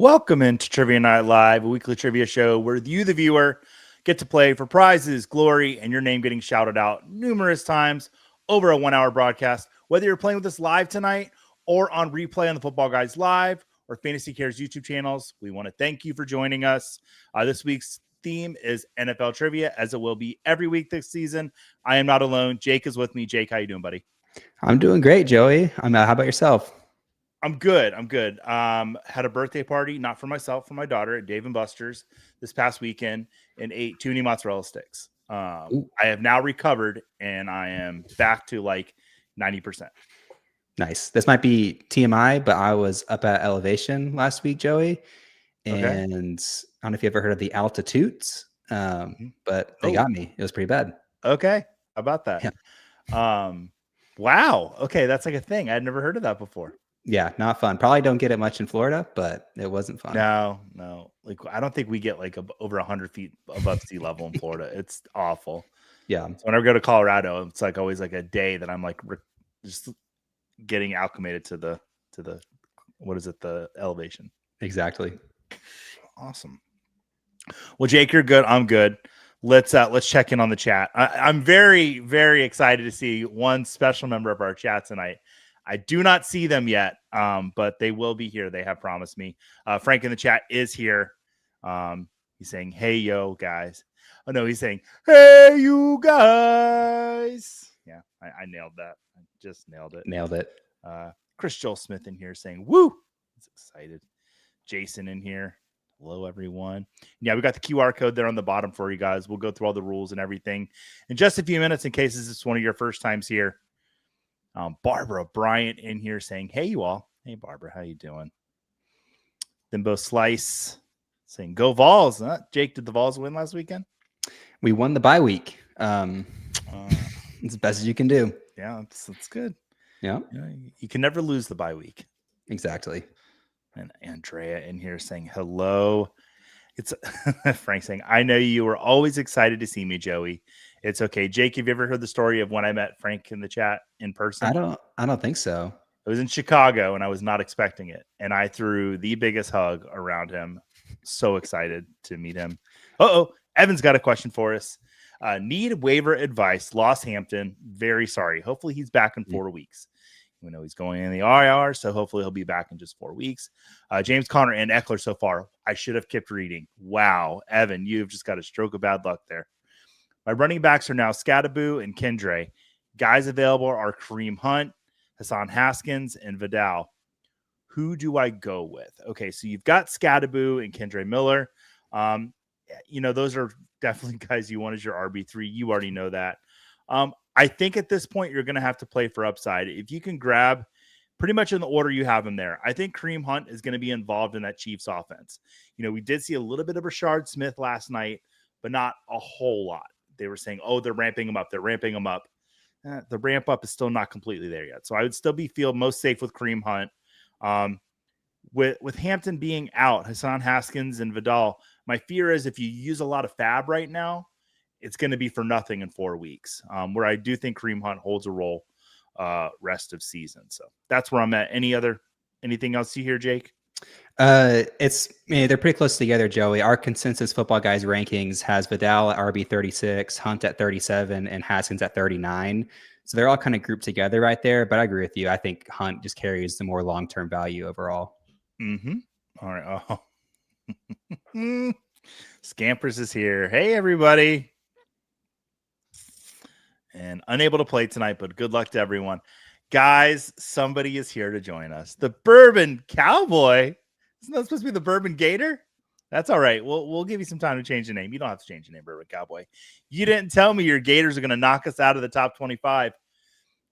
Welcome into Trivia Night Live, a weekly trivia show where you, the viewer, get to play for prizes, glory, and your name getting shouted out numerous times over a 1 hour broadcast. Whether you're playing with us live tonight or on replay on the Football Guys Live or Fantasy Cares YouTube channels, we want to thank you for joining us. This week's theme is NFL trivia, as it will be every week this season. I am not alone. Jake is with me. Jake, how you doing, buddy? I'm doing great, Joey. How about yourself? I'm good. Had a birthday party, not for myself, for my daughter at Dave & Buster's this past weekend, and ate too many mozzarella sticks. I have now recovered, and I am back to like 90%. Nice. This might be TMI, but I was up at Elevation last week, Joey. And Okay. I don't know if you ever heard of the altitudes, but they got me. It was pretty bad. Okay. How about that? Yeah. Wow. Okay. That's like a thing. I'd never heard of that before. Yeah, not fun. Probably don't get it much in Florida, but it wasn't fun. No. Like, I don't think we get like over 100 feet above sea level in Florida. It's awful. Yeah. So whenever I go to Colorado, it's like always like a day that I'm like just getting acclimated to the what is it, the elevation. Exactly. Awesome. Well, Jake, you're good. I'm good. Let's check in on the chat. I'm very, very excited to see one special member of our chat tonight. I do not see them yet, but they will be here. They have promised me. Frank in the chat is here. He's saying, "Hey, yo, guys." Oh, no, he's saying, "Hey, you guys." Yeah, I nailed that. I just nailed it. Nailed it. Chris Joel Smith in here saying, "Woo." He's excited. Jason in here. Hello, everyone. Yeah, we got the QR code there on the bottom for you guys. We'll go through all the rules and everything in just a few minutes in case this is one of your first times here. Barbara Bryant in here saying, "Hey, you all." Hey, Barbara, how you doing? Thimbo Slice saying, "Go Vols." Jake, did the Vols win last weekend? We won the bye week. It's the best as you can do. Yeah, that's good. Yeah. You can never lose the bye week. Exactly. And Andrea in here saying, "Hello." It's Frank saying, "I know you were always excited to see me, Joey. It's okay." Jake, have you ever heard the story of when I met Frank in the chat in person? I don't think so. It was in Chicago, and I was not expecting it. And I threw the biggest hug around him. So excited to meet him. Evan's got a question for us. Need waiver advice. Lost Hampton. Very sorry. Hopefully he's back in 4 weeks. We know he's going in the IR, so hopefully he'll be back in just 4 weeks. James Conner and Eckler so far. I should have kept reading. Wow, Evan, you've just got a stroke of bad luck there. My running backs are now Scattaboo and Kendre. Guys available are Kareem Hunt, Hassan Haskins, and Vidal. Who do I go with? Okay, so you've got Scattaboo and Kendre Miller. Those are definitely guys you want as your RB3. You already know that. I think at this point, you're going to have to play for upside. If you can grab pretty much in the order you have him there, I think Kareem Hunt is going to be involved in that Chiefs offense. We did see a little bit of Rashard Smith last night, but not a whole lot. They were saying, they're ramping him up. They're ramping him up. The ramp up is still not completely there yet. So I would still feel most safe with Kareem Hunt. With Hampton being out, Hassan Haskins and Vidal, my fear is if you use a lot of fab right now, it's going to be for nothing in 4 weeks, where I do think Kareem Hunt holds a role rest of season. So that's where I'm at. Anything else you hear, Jake? They're pretty close together, Joey. Our consensus Football Guys rankings has Vidal at RB 36, Hunt at 37, and Haskins at 39. So they're all kind of grouped together right there. But I agree with you. I think Hunt just carries the more long-term value overall. Mm-hmm. All right. Scampers is here. Hey, everybody. And unable to play tonight, but good luck to everyone. Guys, somebody is here to join us. The Bourbon Cowboy. Isn't that supposed to be the Bourbon Gator? That's all right. We'll give you some time to change the name. You don't have to change the name, Bourbon Cowboy. You didn't tell me your Gators are going to knock us out of the top 25.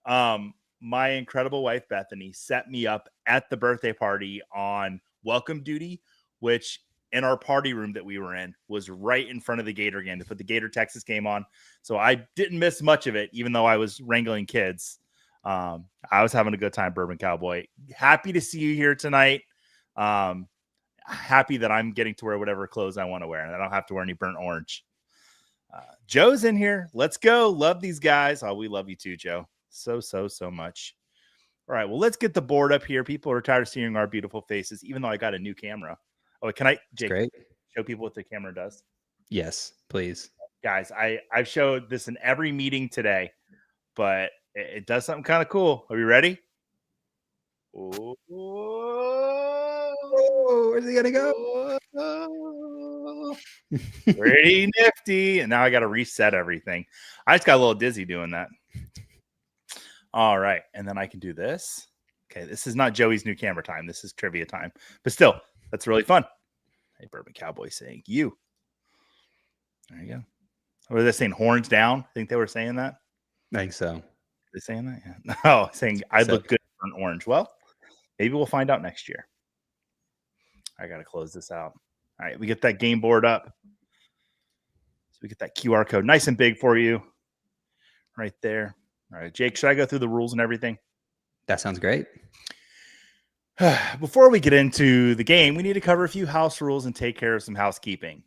My incredible wife, Bethany, set me up at the birthday party on welcome duty, which in our party room that we were in was right in front of the Gator game to put the Gator Texas game on. So I didn't miss much of it, even though I was wrangling kids. I was having a good time, Bourbon Cowboy. Happy to see you here tonight. Happy that I'm getting to wear whatever clothes I want to wear, and I don't have to wear any burnt orange. Joe's in here. Let's go. Love these guys. Oh, we love you too, Joe. So much. All right, well, let's get the board up here. People are tired of seeing our beautiful faces, even though I got a new camera. Oh, can I, Jake, Great. show people what the camera does? Yes, please. Guys, I've showed this in every meeting today, but it does something kind of cool. Are we ready? Oh, Oh, where's he gonna go? pretty nifty. And now I got to reset everything. I just got a little dizzy doing that. All right. And then I can do this. Okay. This is not Joey's new camera time. This is trivia time. But still, that's really fun. Hey, Bourbon Cowboy saying you. There you go. What are they saying? Horns down? I think they were saying that. I think so. Are they saying that? Yeah. No, saying I'd look good for an orange. Well, maybe we'll find out next year. I got to close this out. All right. We get that game board up. So we get that QR code nice and big for you right there. All right, Jake, should I go through the rules and everything? That sounds great. Before we get into the game, we need to cover a few house rules and take care of some housekeeping.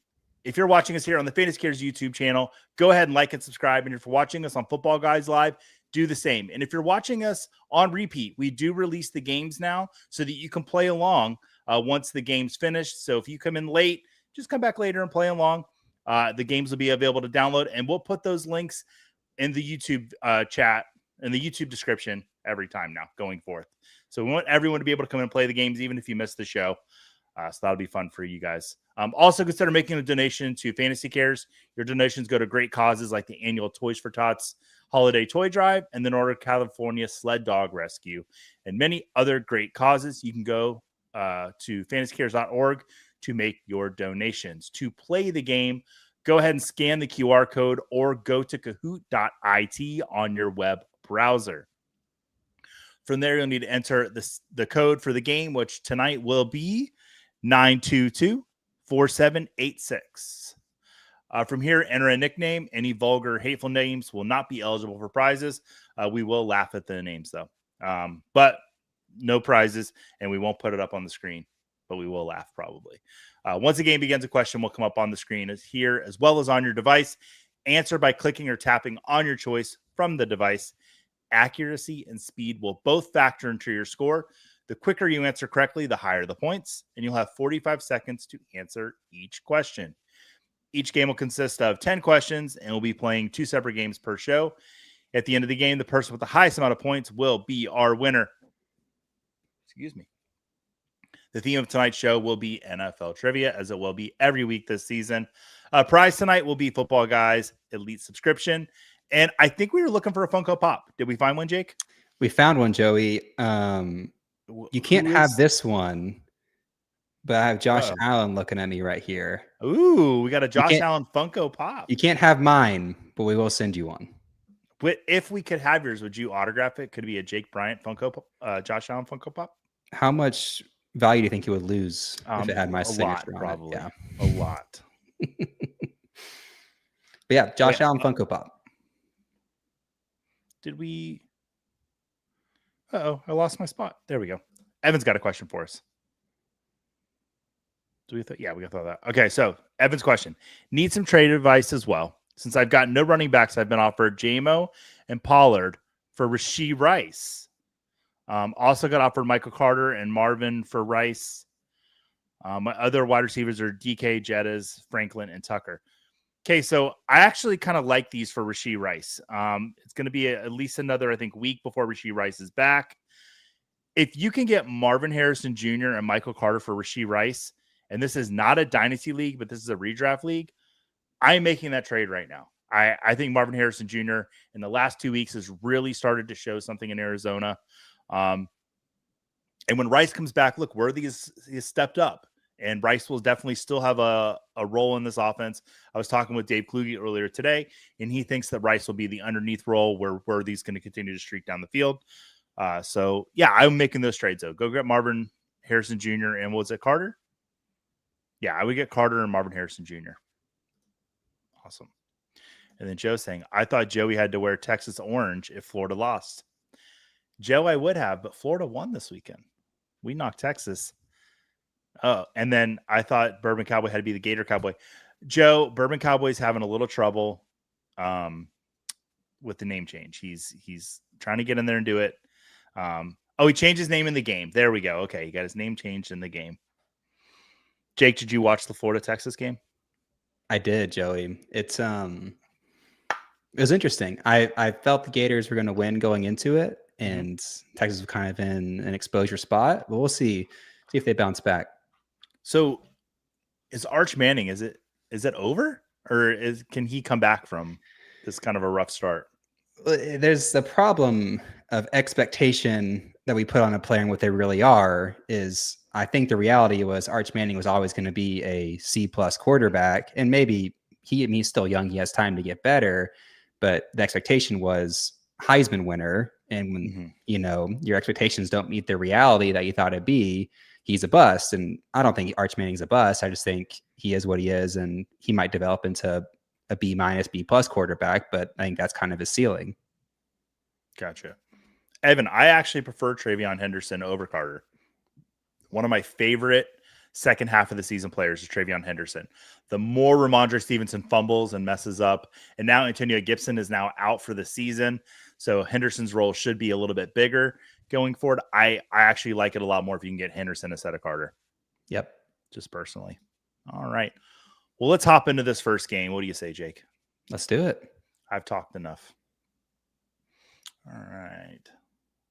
If you're watching us here on the fantasycares YouTube channel, go ahead and like and subscribe. And if you're watching us on Footballguys Live, do the same. And if you're watching us on repeat, we do release the games now so that you can play along once the game's finished. So if you come in late, just come back later and play along. The games will be available to download, and we'll put those links in the YouTube chat, in the YouTube description every time now going forth. So we want everyone to be able to come and play the games, even if you missed the show. So that'll be fun for you guys. Also consider making a donation to Fantasy Cares. Your donations go to great causes like the annual Toys for Tots Holiday Toy Drive and the Northern California Sled Dog Rescue and many other great causes. You can go to fantasycares.org to make your donations. To play the game, go ahead and scan the QR code or go to Kahoot.it on your web browser. From there, you'll need to enter the code for the game, which tonight will be 922-4786. From here, enter a nickname. Any vulgar, hateful names will not be eligible for prizes. We will laugh at the names, though. But no prizes, and we won't put it up on the screen, but we will laugh probably. Once the game begins, a question will come up on the screen here as well as on your device. Answer by clicking or tapping on your choice from the device. Accuracy and speed will both factor into your score. The quicker you answer correctly, the higher the points, and you'll have 45 seconds to answer each question. Each game will consist of 10 questions, and we'll be playing 2 separate games per show. At the end of the game, the person with the highest amount of points will be our winner. Excuse me. The theme of tonight's show will be NFL trivia, as it will be every week this season. Prize tonight will be Footballguys Elite subscription. And I think we were looking for a Funko Pop. Did we find one, Jake? We found one, Joey. You can't have this one, but I have Josh Allen looking at me right here. Ooh, we got a Josh Allen Funko Pop. You can't have mine, but we will send you one. But if we could have yours, would you autograph it? Could it be a Jake Bryant Funko, Josh Allen Funko Pop? How much value do you think you would lose if it had my signature on probably. it? Yeah. A lot. But yeah, Josh Allen Funko Pop. Did we? Uh-oh, I lost my spot. There we go. Evan's got a question for us. Yeah, we got to throw that. Okay, so Evan's question. Need some trade advice as well. Since I've got no running backs, I've been offered JMO and Pollard for Rashee Rice. Also got offered Michael Carter and Marvin for Rice. My other wide receivers are DK, Jettas, Franklin, and Tucker. Okay, so I actually kind of like these for Rashee Rice. It's going to be at least another, I think, week before Rashee Rice is back. If you can get Marvin Harrison Jr. and Michael Carter for Rashee Rice, and this is not a dynasty league, but this is a redraft league, I'm making that trade right now. I think Marvin Harrison Jr. in the last 2 weeks has really started to show something in Arizona. And when Rice comes back, look, Worthy has stepped up. And Rice will definitely still have a role in this offense. I was talking with Dave Kluge earlier today, and he thinks that Rice will be the underneath role where Worthy's going to continue to streak down the field. So, yeah, I'm making those trades, though. Go get Marvin Harrison Jr. and was it Carter? Yeah, I would get Carter and Marvin Harrison Jr. Awesome. And then Joe saying, I thought Joey had to wear Texas orange if Florida lost. Joe, I would have, but Florida won this weekend. We knocked Texas. Oh, and then I thought Bourbon Cowboy had to be the Gator Cowboy. Joe, Bourbon Cowboy's having a little trouble with the name change. He's trying to get in there and do it. He changed his name in the game. There we go. Okay, he got his name changed in the game. Jake, did you watch the Florida Texas game? I did, Joey. It was interesting. I felt the Gators were going to win going into it, and Texas was kind of in an exposure spot. But we'll see if they bounce back. So, is Arch Manning? Is it over, or can he come back from this kind of a rough start? There's the problem of expectation that we put on a player and what they really are. Is I think the reality was Arch Manning was always going to be a C+ quarterback, and maybe he's still young. He has time to get better. But the expectation was Heisman winner. And when, your expectations don't meet the reality that you thought it'd be, he's a bust. And I don't think Arch Manning's a bust. I just think he is what he is. And he might develop into a B-, B+ quarterback, but I think that's kind of his ceiling. Gotcha. Evan, I actually prefer TreVeyon Henderson over Carter. One of my favorite second half of the season players is TreVeyon Henderson. The more Ramondre Stevenson fumbles and messes up, and now Antonio Gibson is now out for the season, so Henderson's role should be a little bit bigger going forward. I actually like it a lot more if you can get Henderson instead of Carter. Yep. Just personally. All right. Well, let's hop into this first game. What do you say, Jake? Let's do it. I've talked enough. All right.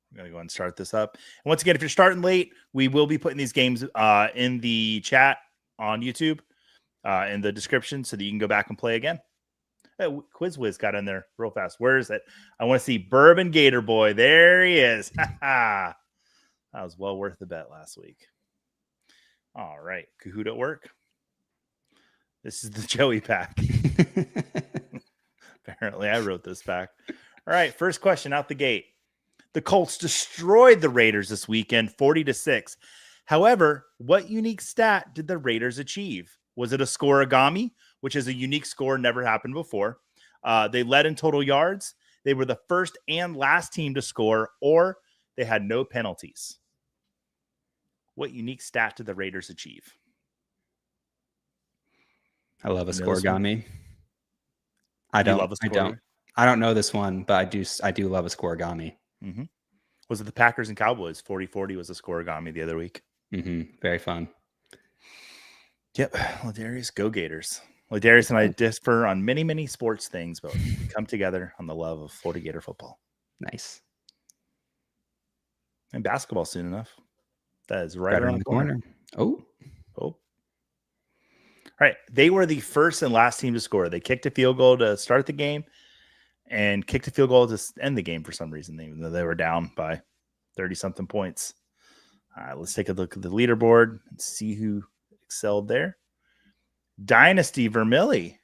I'm going to go ahead and start this up. And once again, if you're starting late, we will be putting these games in the chat on YouTube in the description so that you can go back and play again. Hey, Quiz Wiz got in there real fast. Where is it? I want to see Bourbon Gator Boy. There he is. That was well worth the bet last week. All right. Kahoot at work. This is the Joey pack. Apparently, I wrote this pack. All right. First question out the gate. The Colts destroyed the Raiders this weekend, 40-6. However, what unique stat did the Raiders achieve? Was it a scoreagami, which is a unique score, never happened before? They led in total yards. They were the first and last team to score, or they had no penalties. What unique stat did the Raiders achieve? I love a scoreagami. I don't know this one, but I do love a scoreagami. Mm-hmm. Was it the Packers and Cowboys? 40-40 was a scoreagami the other week. Very fun. Yep. Ladarius, go Gators. Ladarius and I differ on many, many sports things, but we come together on the love of Florida Gator football. Nice. And basketball soon enough. That is right around the corner. Oh. All right. They were the first and last team to score. They kicked a field goal to start the game and kicked a field goal to end the game for some reason, even though they were down by 30-something points. All right, let's take a look at the leaderboard and see who excelled there. Dynasty Vermilly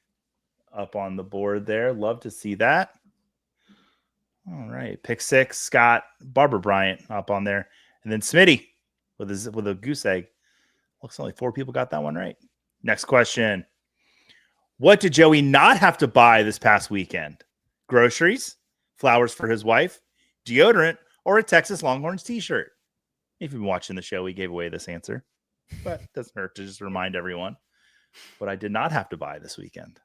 up on the board there. Love to see that. All right. Pick six, Scott, Barbara Bryant up on there. And then Smitty with a goose egg. Looks only 4 people got that one right. Next question. What did Joey not have to buy this past weekend? Groceries, flowers for his wife, deodorant, or a Texas Longhorns t-shirt? If you've been watching the show, we gave away this answer, but it doesn't hurt to just remind everyone what I did not have to buy this weekend.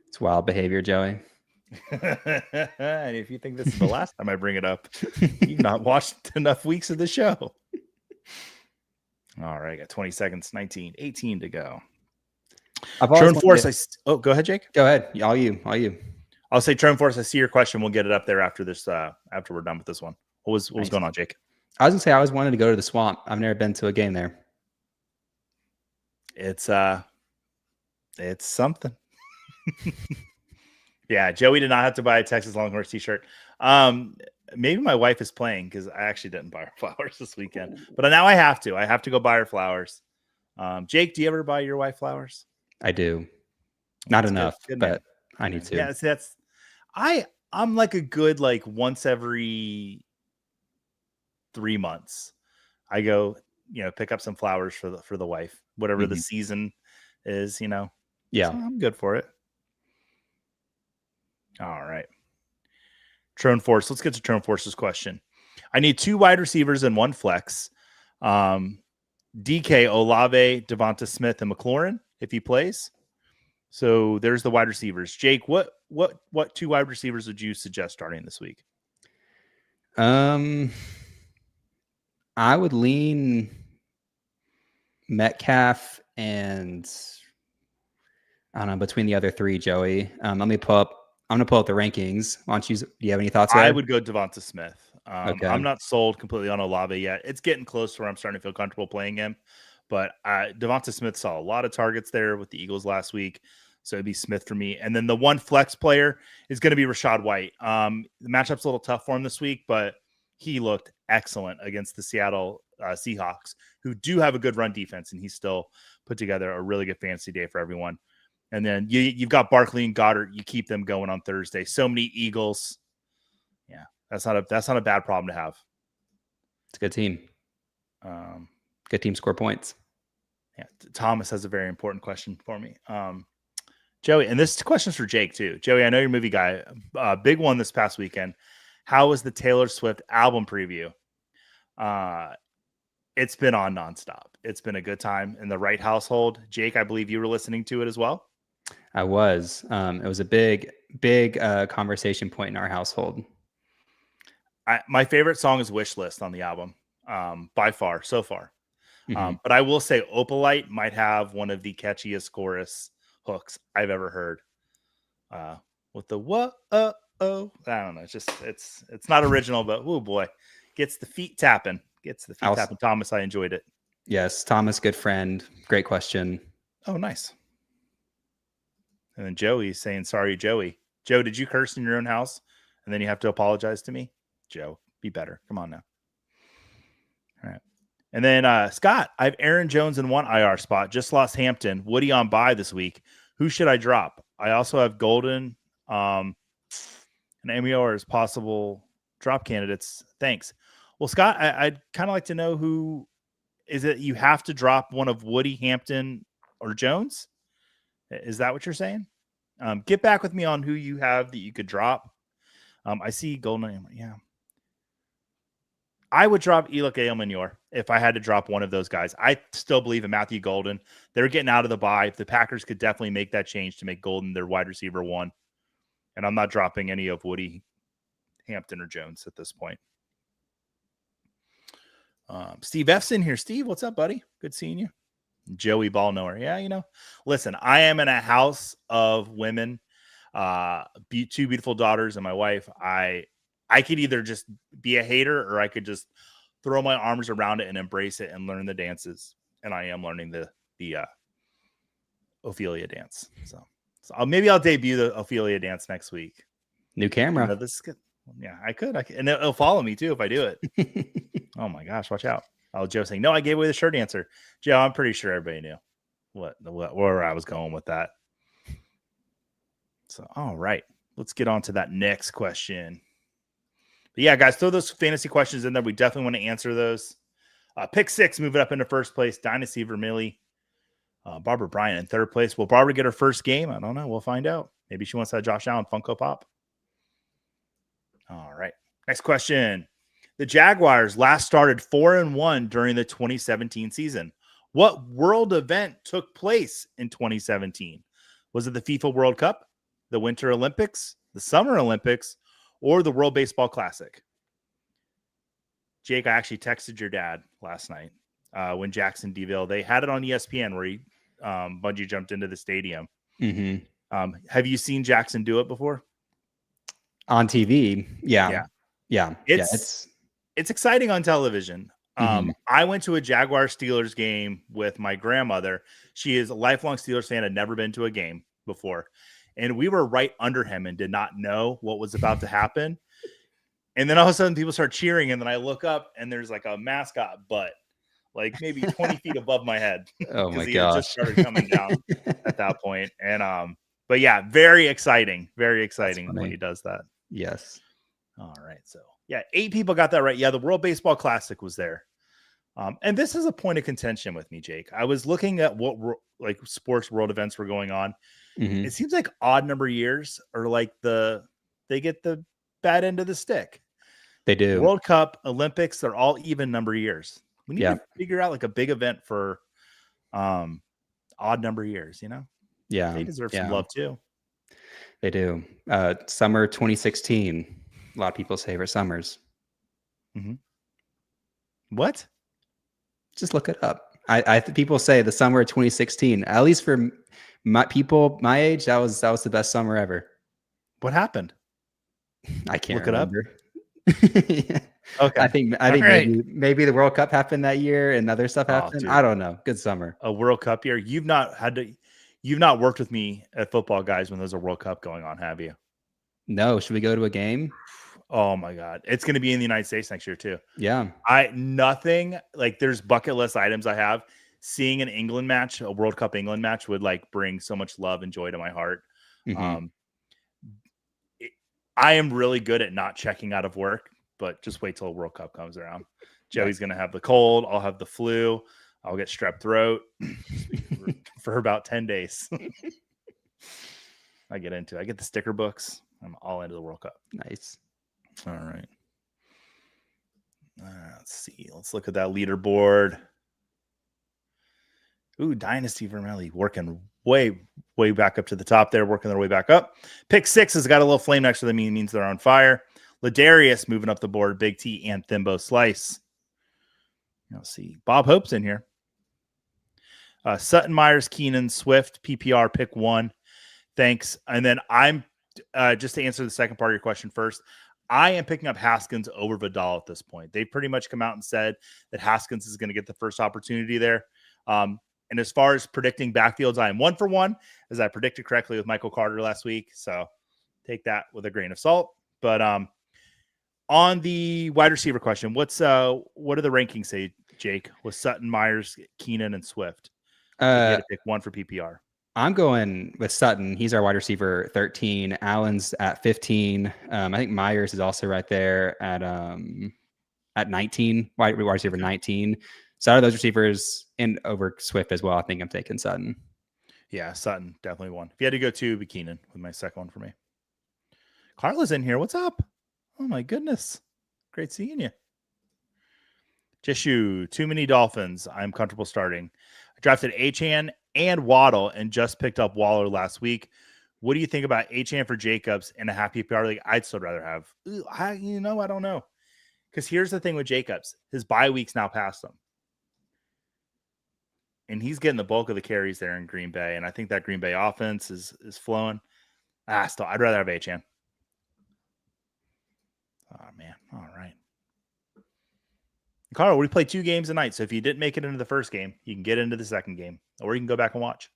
It's wild behavior, Joey. And if you think this is the last time I bring it up, you've not watched enough weeks of the show. All right, I got 20 seconds, 19, 18 to go. Drone Force. Go ahead, Jake. Go ahead. All you. I'll say Drone Force. I see your question. We'll get it up there after this. After we're done with this one. What was going on, Jake? I was gonna say I always wanted to go to the Swamp. I've never been to a game there. It's something. Yeah, Joey did not have to buy a Texas Longhorns t-shirt. Maybe my wife is playing because I actually didn't buy her flowers this weekend. But now I have to. I have to go buy her flowers. Jake, do you ever buy your wife flowers? I do. Not enough, but I need to. Yeah, I'm like a good once every 3 months. I go, pick up some flowers for the wife, whatever the season is, Yeah, so I'm good for it. All right. Drone Force. Let's get to Drone Force's question. I need 2 wide receivers and 1 flex. DK, Olave, Devonta Smith, and McLaurin if he plays. So there's the wide receivers. Jake, what 2 wide receivers would you suggest starting this week? I would lean Metcalf and I don't know, between the other three, Joey. I'm going to pull up the rankings. Why don't you, do you have any thoughts there? I would go Devonta Smith. Okay. I'm not sold completely on Olave yet. It's getting close to where I'm starting to feel comfortable playing him. But Devonta Smith saw a lot of targets there with the Eagles last week. So it'd be Smith for me. And then the one flex player is going to be Rachaad White. The matchup's a little tough for him this week, but he looked excellent against the Seattle Seahawks, who do have a good run defense, and he still put together a really good fantasy day for everyone. And then you've got Barkley and Goddard. You keep them going on Thursday. So many Eagles. Yeah, that's not a bad problem to have. It's a good team. Good team score points. Yeah, Thomas has a very important question for me. Joey, and this question's for Jake too. Joey, I know you're a movie guy. Big one this past weekend. How was the Taylor Swift album preview? It's been on nonstop. It's been a good time in the right household. Jake, I believe you were listening to it as well. I was. It was a big conversation point in our household. My favorite song is Wish List on the album, by far, so far. Mm-hmm. But I will say Opalite might have one of the catchiest chorus hooks I've ever heard. With the whoa, I don't know. It's not original, but oh boy, gets the feet tapping. Thomas, I enjoyed it. Yes, Thomas, good friend. Great question. Oh, nice. And then Joey's saying, sorry, Joey. Joe, did you curse in your own house? And then you have to apologize to me? Joe, be better. Come on now. All right. And then Scott, I have Aaron Jones in one IR spot. Just lost Hampton. Woody on bye this week. Who should I drop? I also have Golden and Amio as possible drop candidates. Thanks. Well, Scott, I'd kind of like to know who is it you have to drop one of Woody, Hampton, or Jones? Is that what you're saying? Get back with me on who you have that you could drop. I see Golden. Yeah. I would drop Elick Ailmanure if I had to drop one of those guys. I still believe in Matthew Golden. They're getting out of the bye. The Packers could definitely make that change to make Golden their wide receiver one. And I'm not dropping any of Woody, Hampton, or Jones at this point. Steve F's in here. Steve, what's up, buddy? Good seeing you. Joey Ballknower. Yeah, listen, I am in a house of women, two beautiful daughters and my wife. I could either just be a hater or I could just throw my arms around it and embrace it and learn the dances. And I am learning the Ophelia dance. So maybe I'll debut the Ophelia dance next week. New camera. This is good. Yeah, I could. And it'll follow me too if I do it. Oh my gosh, watch out. Oh, Joe saying, no, I gave away the shirt answer. Joe, I'm pretty sure everybody knew where I was going with that. So, all right, let's get on to that next question. But yeah, guys, throw those fantasy questions in there. We definitely want to answer those. Pick 6, moving up into first place. Dynasty Vermilly. Barbara Bryant in third place. Will Barbara get her first game? I don't know. We'll find out. Maybe she wants that Josh Allen Funko Pop. All right. Next question. The Jaguars last started 4-1 during the 2017 season. What world event took place in 2017? Was it the FIFA World Cup, the Winter Olympics, the Summer Olympics, or the World Baseball Classic? Jake, I actually texted your dad last night when Jackson DeVille, they had it on ESPN where he bungee jumped into the stadium. Mm-hmm. Have you seen Jackson do it before? On TV? Yeah. It's exciting on television. I went to a Jaguar Steelers game with my grandmother. She is a lifelong Steelers fan, had never been to a game before. And we were right under him and did not know what was about to happen. And then all of a sudden people start cheering. And then I look up and there's like a mascot butt, like maybe 20 feet above my head. Oh my gosh. Just started coming down at that point. And, but yeah, very exciting when he does that. Yes. All right. So yeah, 8 people got that right. Yeah. The World Baseball Classic was there. And this is a point of contention with me, Jake. I was looking at what like sports world events were going on. Mm-hmm. It seems like odd number years are like they get the bad end of the stick. They do. World Cup, Olympics, they're all even number years. We need to figure out like a big event for odd number years, Yeah. They deserve some love too. They do. Summer 2016. A lot of people's favorite summers. Mm-hmm. What? Just look it up. People say the summer of 2016, at least for people my age, that was the best summer ever. What happened? I can't Look it up. remember. Okay. I think right. maybe the World Cup happened that year and other stuff happened. Dude. I don't know. Good summer. A World Cup year. You've not worked with me at Football Guys when there's a World Cup going on, have you? No. Should we go to a game? Oh my God. It's going to be in the United States next year too. Yeah. Nothing like there's bucket list items I have. Seeing an England match, a World Cup England match would like bring so much love and joy to my heart. Mm-hmm. I am really good at not checking out of work, but just wait till a World Cup comes around. Joey's going to have the cold. I'll have the flu. I'll get strep throat for about 10 days. I get the sticker books. I'm all into the World Cup. Nice. All right. Let's see. Let's look at that leaderboard. Ooh, Dynasty Vermelli working way back up to the top there, working their way back up. Pick 6 has got a little flame next to them. Means they're on fire. Ladarius moving up the board. Big T and Thimbo Slice. Let's see. Bob Hope's in here. Sutton, Myers, Keenan, Swift, PPR, pick 1. Thanks. And then I'm just to answer the second part of your question first. I am picking up Haskins over Vidal at this point. They pretty much come out and said that Haskins is going to get the first opportunity there. And as far as predicting backfields, I am 1 for 1, as I predicted correctly with Michael Carter last week. So take that with a grain of salt. But on the wide receiver question, what do the rankings say, Jake? With Sutton, Myers, Keenan, and Swift? You had to pick 1 for PPR. I'm going with Sutton. He's our wide receiver 13. Allen's at 15. I think Myers is also right there at 19. Wide receiver 19. So out of those receivers and over Swift as well, I think I'm taking Sutton. Yeah, Sutton, definitely 1. If you had to go 2, it'd be Keenan with my second one for me. Carla's in here. What's up? Oh, my goodness. Great seeing you. Jishu, too many Dolphins. I'm comfortable starting. I drafted Achane and Waddle and just picked up Waller last week. What do you think about Achane for Jacobs in a half PPR league? I'd still rather have. I don't know. Because here's the thing with Jacobs. His bye week's now past him. And he's getting the bulk of the carries there in Green Bay. And I think that Green Bay offense is flowing. Still, I'd rather have Achane. Oh, man. All right. Carl, we play 2 games a night. So if you didn't make it into the first game, you can get into the second game. Or you can go back and watch.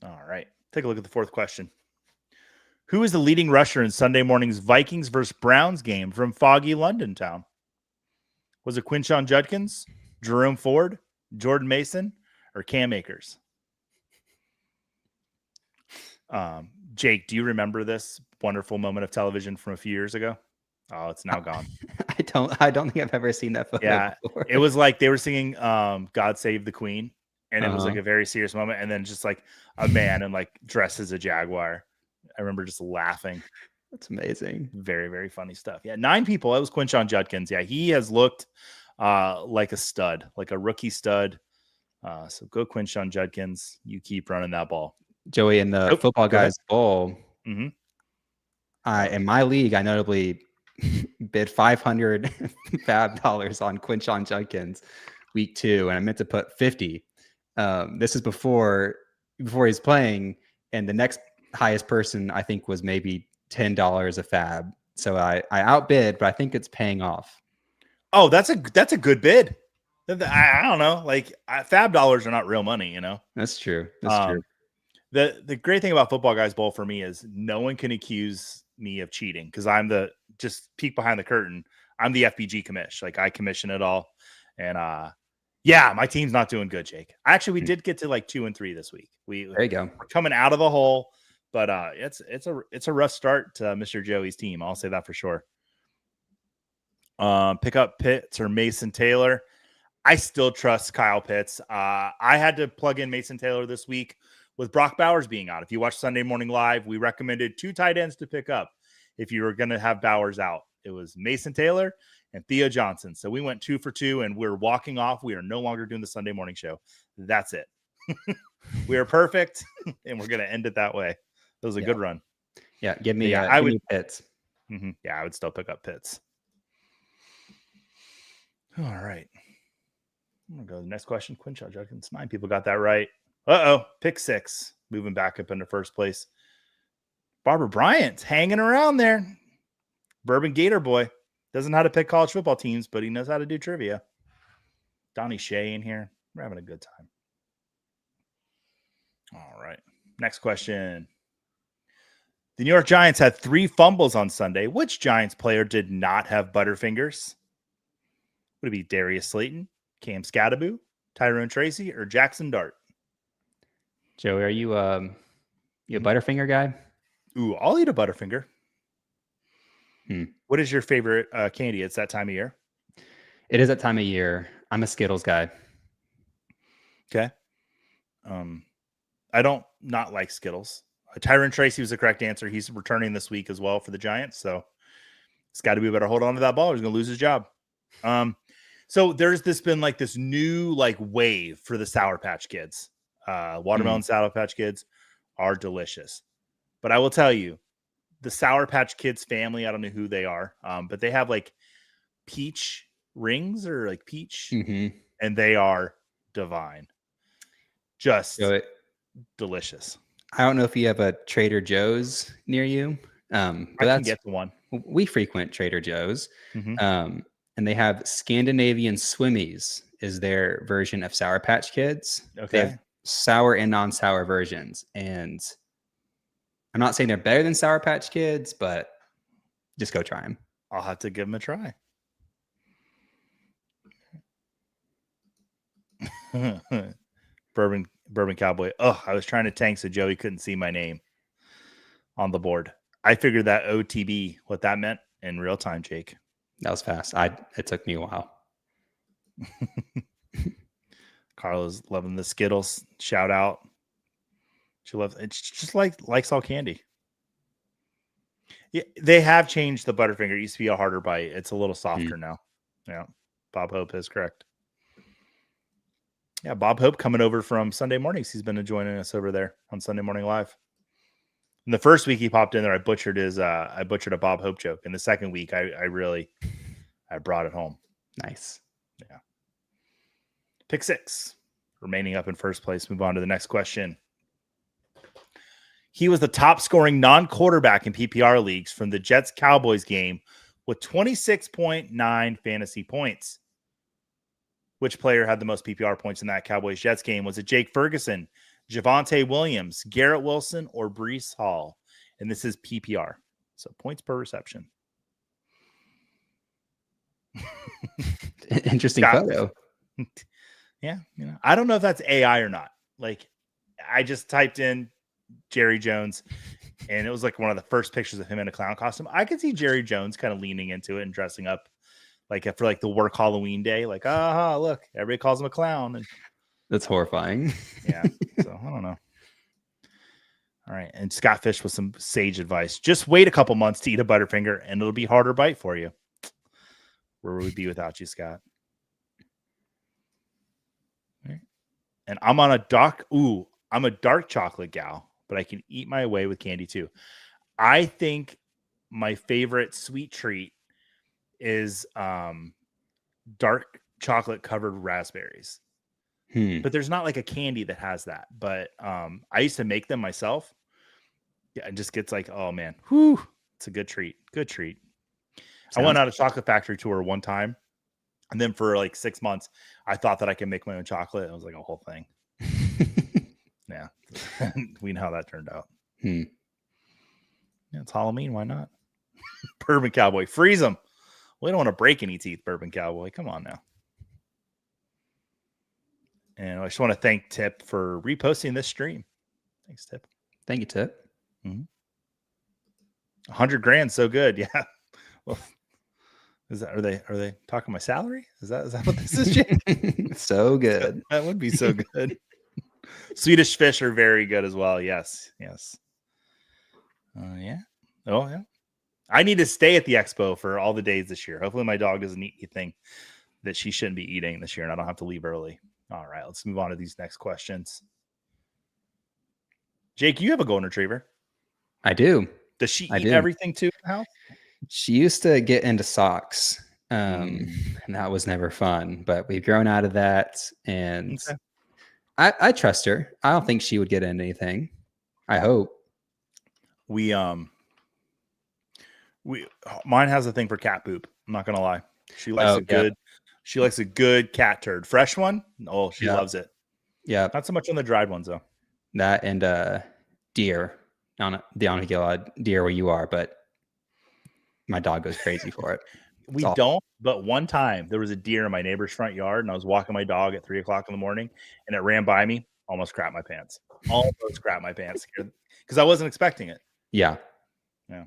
All right. Take a look at the 4th question. Who is the leading rusher in Sunday morning's Vikings versus Browns game from foggy London town? Was it Quinshon Judkins, Jerome Ford, Jordan Mason, or Cam Akers? Jake, do you remember this wonderful moment of television from a few years ago? Oh, it's now gone. I don't think I've ever seen that photo before. It was like they were singing God Save the Queen, and it was like a very serious moment, and then just like a man and like dressed as a jaguar. I remember just laughing. That's amazing. Very, very funny stuff. Yeah, 9 people. That was Quinshon Judkins. Yeah, he has looked like a stud, like a rookie stud. So go Quinshon Judkins. You keep running that ball. Joey, in the Football Guys Bowl, mm-hmm. In my league, I notably bid $500 fab dollars on Quinshon Judkins week 2, and I meant to put 50. This is before he's playing, and the next highest person I think was maybe $10 a fab. So I outbid, but I think it's paying off. Oh, that's a good bid. I don't know. Like fab dollars are not real money, you know. That's true. That's true. The great thing about Football Guys Bowl for me is no one can accuse me of cheating because I'm just peek behind the curtain. I'm the FBG commish. Like I commission it all. And yeah, my team's not doing good, Jake. Actually, we did get to like 2 and 3 this week. There you go. We're coming out of the hole, but it's a rough start to Mr. Joey's team. I'll say that for sure. Pick up Pitts or Mason Taylor. I still trust Kyle Pitts. I had to plug in Mason Taylor this week with Brock Bowers being out. If you watch Sunday Morning Live, we recommended 2 tight ends to pick up if you were going to have Bowers out. It was Mason Taylor and Theo Johnson. So we went 2 for 2, and we're walking off. We are no longer doing the Sunday morning show. That's it. We are perfect, and we're going to end it that way. It was a good run. Yeah, give me Pitts. Mm-hmm. Yeah, I would still pick up Pitts. All right. I'm going to go to the next question. Quinshot Judkins. 9 people got that right. Uh-oh. Pick 6. Moving back up into first place. Barbara Bryant's hanging around there. Bourbon Gator boy. Doesn't know how to pick college football teams, but he knows how to do trivia. Donnie Shea in here. We're having a good time. All right. Next question. The New York Giants had 3 fumbles on Sunday. Which Giants player did not have Butterfingers? Would it be Darius Slayton, Cam Scattaboo, Tyrone Tracy, or Jackson Dart? Joey, are you a Butterfinger guy? Ooh, I'll eat a Butterfinger. Hmm. What is your favorite candy? It's that time of year. It is that time of year. I'm a Skittles guy. Okay. I don't not like Skittles. Tyrone Tracy was the correct answer. He's returning this week as well for the Giants, so it's got to be better hold on to that ball. He's going to lose his job. So there's been like this new like wave for the Sour Patch Kids. Watermelon Sour Patch Kids are delicious, but I will tell you, the Sour Patch Kids family, I don't know who they are, but they have like peach rings or like peach, and they are divine. Just delicious. I don't know if you have a Trader Joe's near you, but I can get to one. We frequent Trader Joe's, and they have Scandinavian Swimmies is their version of Sour Patch Kids. Okay. They have sour and non-sour versions, and I'm not saying they're better than Sour Patch Kids, but just go try them. I'll have to give them a try. Bourbon Cowboy. Oh, I was trying to tank so Joey couldn't see my name on the board. I figured that OTB, what that meant in real time, Jake. That was fast. It took me a while. Carla's loving the Skittles. Shout out. She loves it's just likes all candy. Yeah, they have changed the Butterfinger. It used to be a harder bite. It's a little softer now. Yeah. Bob Hope is correct. Yeah, Bob Hope coming over from Sunday mornings. He's been joining us over there on Sunday Morning Live. In the first week he popped in there, I butchered a Bob Hope joke. In the second week, I brought it home. Nice. Yeah. Pick 6. Remaining up in first place. Move on to the next question. He was the top scoring non-quarterback in PPR leagues from the Jets-Cowboys game with 26.9 fantasy points. Which player had the most PPR points in that Cowboys-Jets game? Was it Jake Ferguson, Javonte Williams, Garrett Wilson, or Breece Hall? And this is PPR. So points per reception. Interesting photo. Yeah. I don't know if that's AI or not. Like, I just typed in Jerry Jones, and it was like one of the first pictures of him in a clown costume. I could see Jerry Jones kind of leaning into it and dressing up like for like the work Halloween day. Like, look, everybody calls him a clown. And that's horrifying. Yeah. So I don't know. All right. And Scott Fish with some sage advice. Just wait a couple months to eat a Butterfinger and it'll be harder bite for you. Where would we be without you, Scott? Right. And I'm on a I'm a dark chocolate gal, but I can eat my way with candy too. I think my favorite sweet treat is dark chocolate covered raspberries. But there's not like a candy that has that. But I used to make them myself. Yeah, it just gets like, oh man, whew, it's a good treat. Good treat. I went on a chocolate factory tour one time, and then for like 6 months, I thought that I could make my own chocolate. It was like a whole thing. Yeah, we know how that turned out. Yeah, it's Halloween. Why not? Bourbon Cowboy, freeze them. We don't want to break any teeth, Bourbon Cowboy. Come on now. And I just want to thank Tip for reposting this stream. Thanks, Tip. Thank you, Tip. 100 grand, so good. Yeah. Well, are they talking my salary? Is that what this is, Jake? So good. That would be so good. Swedish fish are very good as well. Yes. Yeah. Oh yeah. I need to stay at the expo for all the days this year. Hopefully my dog doesn't eat anything that she shouldn't be eating this year, and I don't have to leave early. All right, let's move on to these next questions. Jake, you have a golden retriever. I do. Does she eat everything too in the house? She used to get into socks, And that was never fun. But we've grown out of that, and Okay. I trust her. I don't think she would get into anything. I hope. Mine has a thing for cat poop. I'm not gonna lie. She likes a Yep. good. She likes a good cat turd. Fresh one. Oh, she loves it. Yeah, Not so much on the dried ones though. that and deer. I don't get a lot of deer where you are, but my dog goes crazy for it. We don't, but one time there was a deer in my neighbor's front yard, and I was walking my dog at 3:00 in the morning, and it ran by me, almost crapped my pants. Almost crapped my pants because I wasn't expecting it. Yeah. Yeah.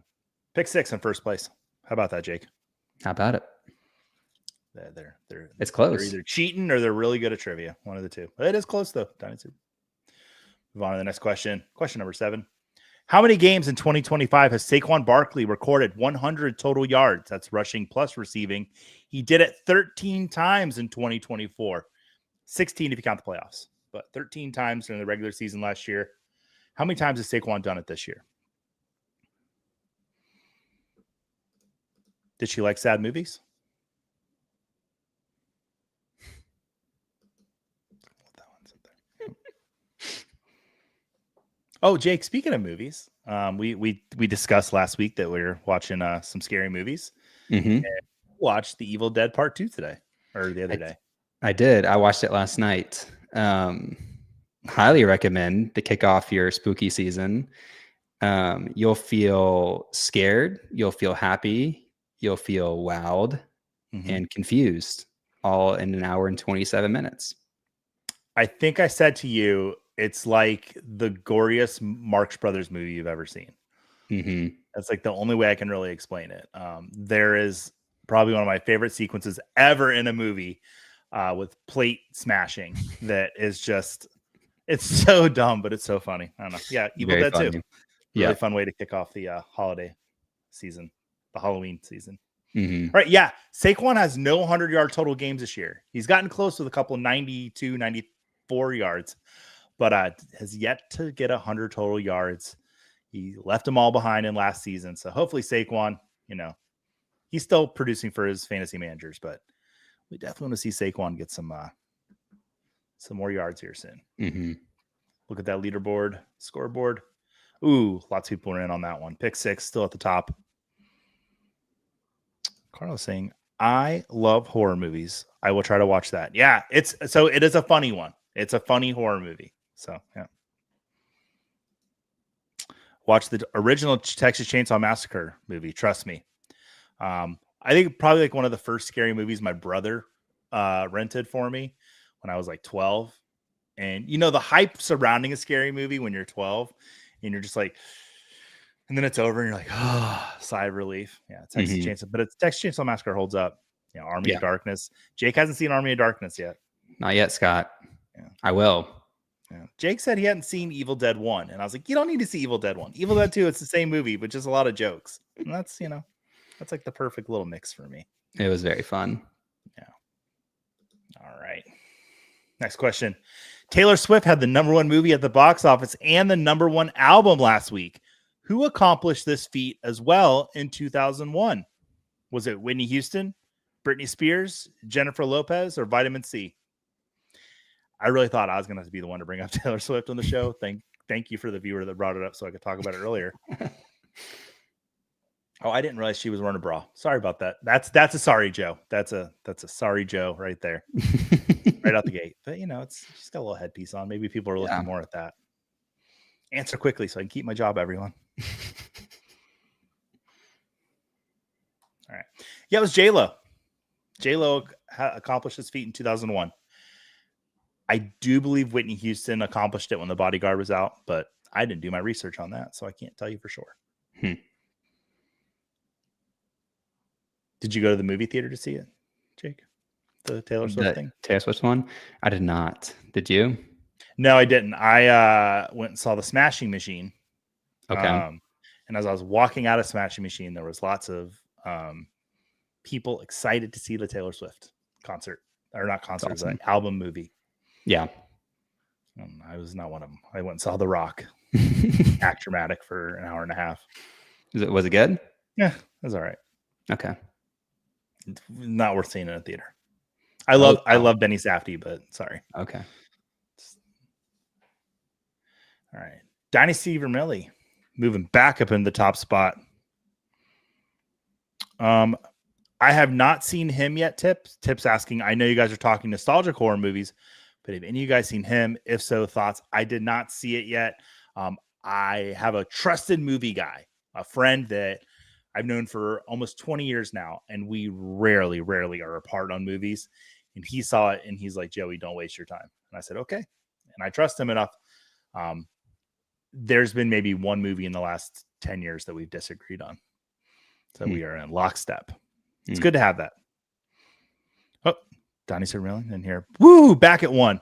Pick 6 in first place. How about that, Jake? How about it? It's close. They're either cheating or they're really good at trivia. One of the two. It is close though. Move on to the next question. Question number 7. How many games in 2025 has Saquon Barkley recorded 100 total yards? That's rushing plus receiving. He did it 13 times in 2024. 16 if you count the playoffs, but 13 times during the regular season last year. How many times has Saquon done it this year? Did she like sad movies? Oh, Jake, speaking of movies, we discussed last week that we were watching some scary movies. And watched The Evil Dead Part 2 today, or the other day. I did. I watched it last night. Highly recommend to kick off your spooky season. You'll feel scared. You'll feel happy. You'll feel wowed and confused all in an hour and 27 minutes. I think I said to you, it's like the goriest Marx Brothers movie you've ever seen. That's like the only way I can really explain it. There is probably one of my favorite sequences ever in a movie with plate smashing that is just, it's so dumb, but it's so funny. I don't know. Yeah, Evil Dead 2. Really fun way to kick off the holiday season, the Halloween season. All right, yeah. Saquon has no 100-yard total games this year. He's gotten close with a couple 92, 94 yards, but has yet to get 100 total yards. He left them all behind in last season. So hopefully Saquon, he's still producing for his fantasy managers, but we definitely want to see Saquon get some more yards here soon. Look at that leaderboard, scoreboard. Ooh, lots of people are in on that one. Pick 6, still at the top. Carlos saying, I love horror movies. I will try to watch that. Yeah, it is a funny one. It's a funny horror movie. So, yeah. Watch the original Texas Chainsaw Massacre movie. Trust me. I think probably like one of the first scary movies my brother rented for me when I was like 12. And the hype surrounding a scary movie when you're 12 and you're just like, and then it's over and you're like, oh, sigh of relief. Yeah, Texas Chainsaw, but it's Texas Chainsaw Massacre holds up. Army of Darkness. Jake hasn't seen Army of Darkness yet. Not yet, Scott. Yeah. I will. Yeah. Jake said he hadn't seen Evil Dead 1. And I was like, you don't need to see Evil Dead 1. Evil Dead 2, it's the same movie, but just a lot of jokes. And that's, that's like the perfect little mix for me. It was very fun. Yeah. All right. Next question. Taylor Swift had the #1 movie at the box office and the #1 album last week. Who accomplished this feat as well in 2001? Was it Whitney Houston, Britney Spears, Jennifer Lopez, or Vitamin C? I really thought I was going to be the one to bring up Taylor Swift on the show. Thank you for the viewer that brought it up so I could talk about it earlier. Oh, I didn't realize she was wearing a bra. Sorry about that. That's a sorry Joe. That's a sorry Joe right there. Right out the gate. But she's got a little headpiece on. Maybe people are looking more at that. Answer quickly so I can keep my job, everyone. All right. Yeah, it was J-Lo. J-Lo accomplished this feat in 2001. I do believe Whitney Houston accomplished it when The Bodyguard was out, but I didn't do my research on that, so I can't tell you for sure. Did you go to the movie theater to see it, Jake? The Taylor Swift thing? Taylor Swift one? I did not. Did you? No, I didn't. I went and saw the Smashing Machine. Okay. And as I was walking out of Smashing Machine, there was lots of people excited to see the Taylor Swift concert. Or not concert, it was an album movie. Yeah. I was not one of them. I went and saw The Rock. Act dramatic for an hour and a half. Was it good? Yeah, it was all right. Okay. It's not worth seeing in a theater. I love Benny Safdie, but sorry. Okay. All right. Dynasty Vermilly moving back up in the top spot. I have not seen him yet. Tips asking, I know you guys are talking nostalgic horror movies, but have any of you guys seen him? If so, thoughts? I did not see it yet. I have a trusted movie guy, a friend that I've known for almost 20 years now, and we rarely are apart on movies. And he saw it, and he's like, Joey, don't waste your time. And I said, okay. And I trust him enough. There's been maybe one movie in the last 10 years that we've disagreed on. So we are in lockstep. It's good to have that. Oh, Donnie's really in here. Woo, back at 1.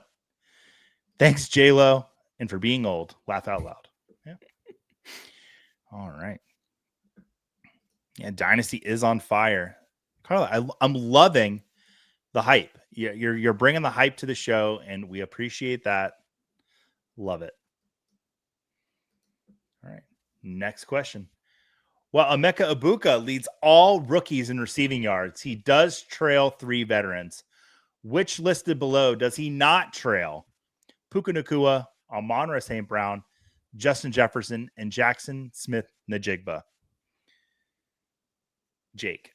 Thanks, J-Lo, and for being old. Laugh out loud. Yeah. All right. Yeah, Dynasty is on fire. Carla, I'm loving the hype. You're bringing the hype to the show, and we appreciate that. Love it. All right. Next question. Well, Emeka Ibuka leads all rookies in receiving yards. He does trail 3 veterans. Which listed below does he not trail? Puka Nacua, Amon-Ra St. Brown, Justin Jefferson, and Jackson Smith-Njigba. Jake,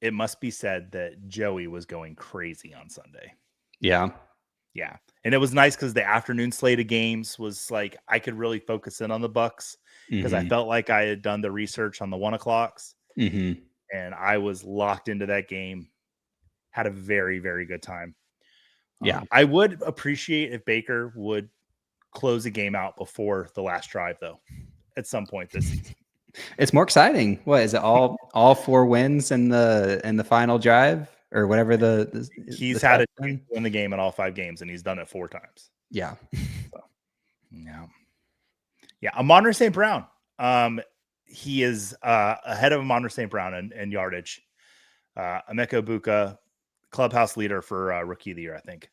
it must be said that Joey was going crazy on Sunday. Yeah. Yeah. And it was nice because the afternoon slate of games was like, I could really focus in on the Bucks because I felt like I had done the research on the 1 o'clocks and I was locked into that game. Had a very, very good time. Yeah. I would appreciate if Baker would close the game out before the last drive, though, at some point this season. It's more exciting. What is it? All 4 wins in the final drive or whatever he's had a chance to win the game in all 5 games, and he's done it 4 times. Yeah. So, yeah. Amon-Ra St. Brown. He is ahead of Amon-Ra St. Brown in yardage. Emeka Ibuka, clubhouse leader for rookie of the year, I think.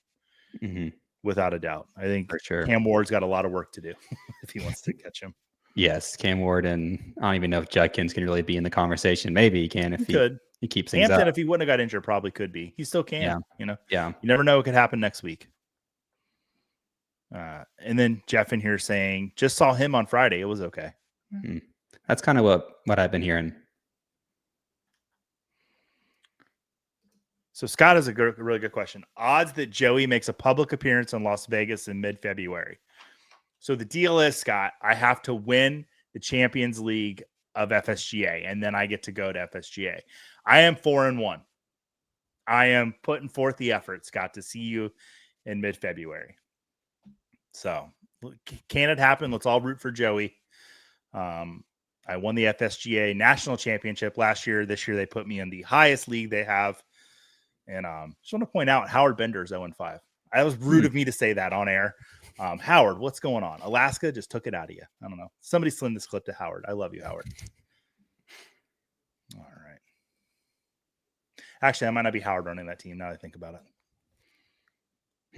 Without a doubt. I think for sure. Cam Ward's got a lot of work to do if he wants to catch him. Yes, Cam Ward, and I don't even know if Judkins can really be in the conversation. Maybe he can if he keeps things Hampton, up. if he wouldn't have got injured, probably could be. He still can. Yeah. You never know what could happen next week. And then Jeff in here saying, just saw him on Friday. It was okay. That's kind of what I've been hearing. So Scott has a really good question. Odds that Joey makes a public appearance in Las Vegas in mid-February. So the deal is, Scott, I have to win the Champions League of FSGA, and then I get to go to FSGA. I am 4-1. I am putting forth the effort, Scott, to see you in mid-February. So can it happen? Let's all root for Joey. I won the FSGA National Championship last year. This year they put me in the highest league they have. And just want to point out Howard Bender's 0-5. That was rude of me to say that on air. Howard, what's going on? Alaska just took it out of you. I don't know. Somebody send this clip to Howard. I love you, Howard. All right. Actually, I might not be Howard running that team now that I think about it.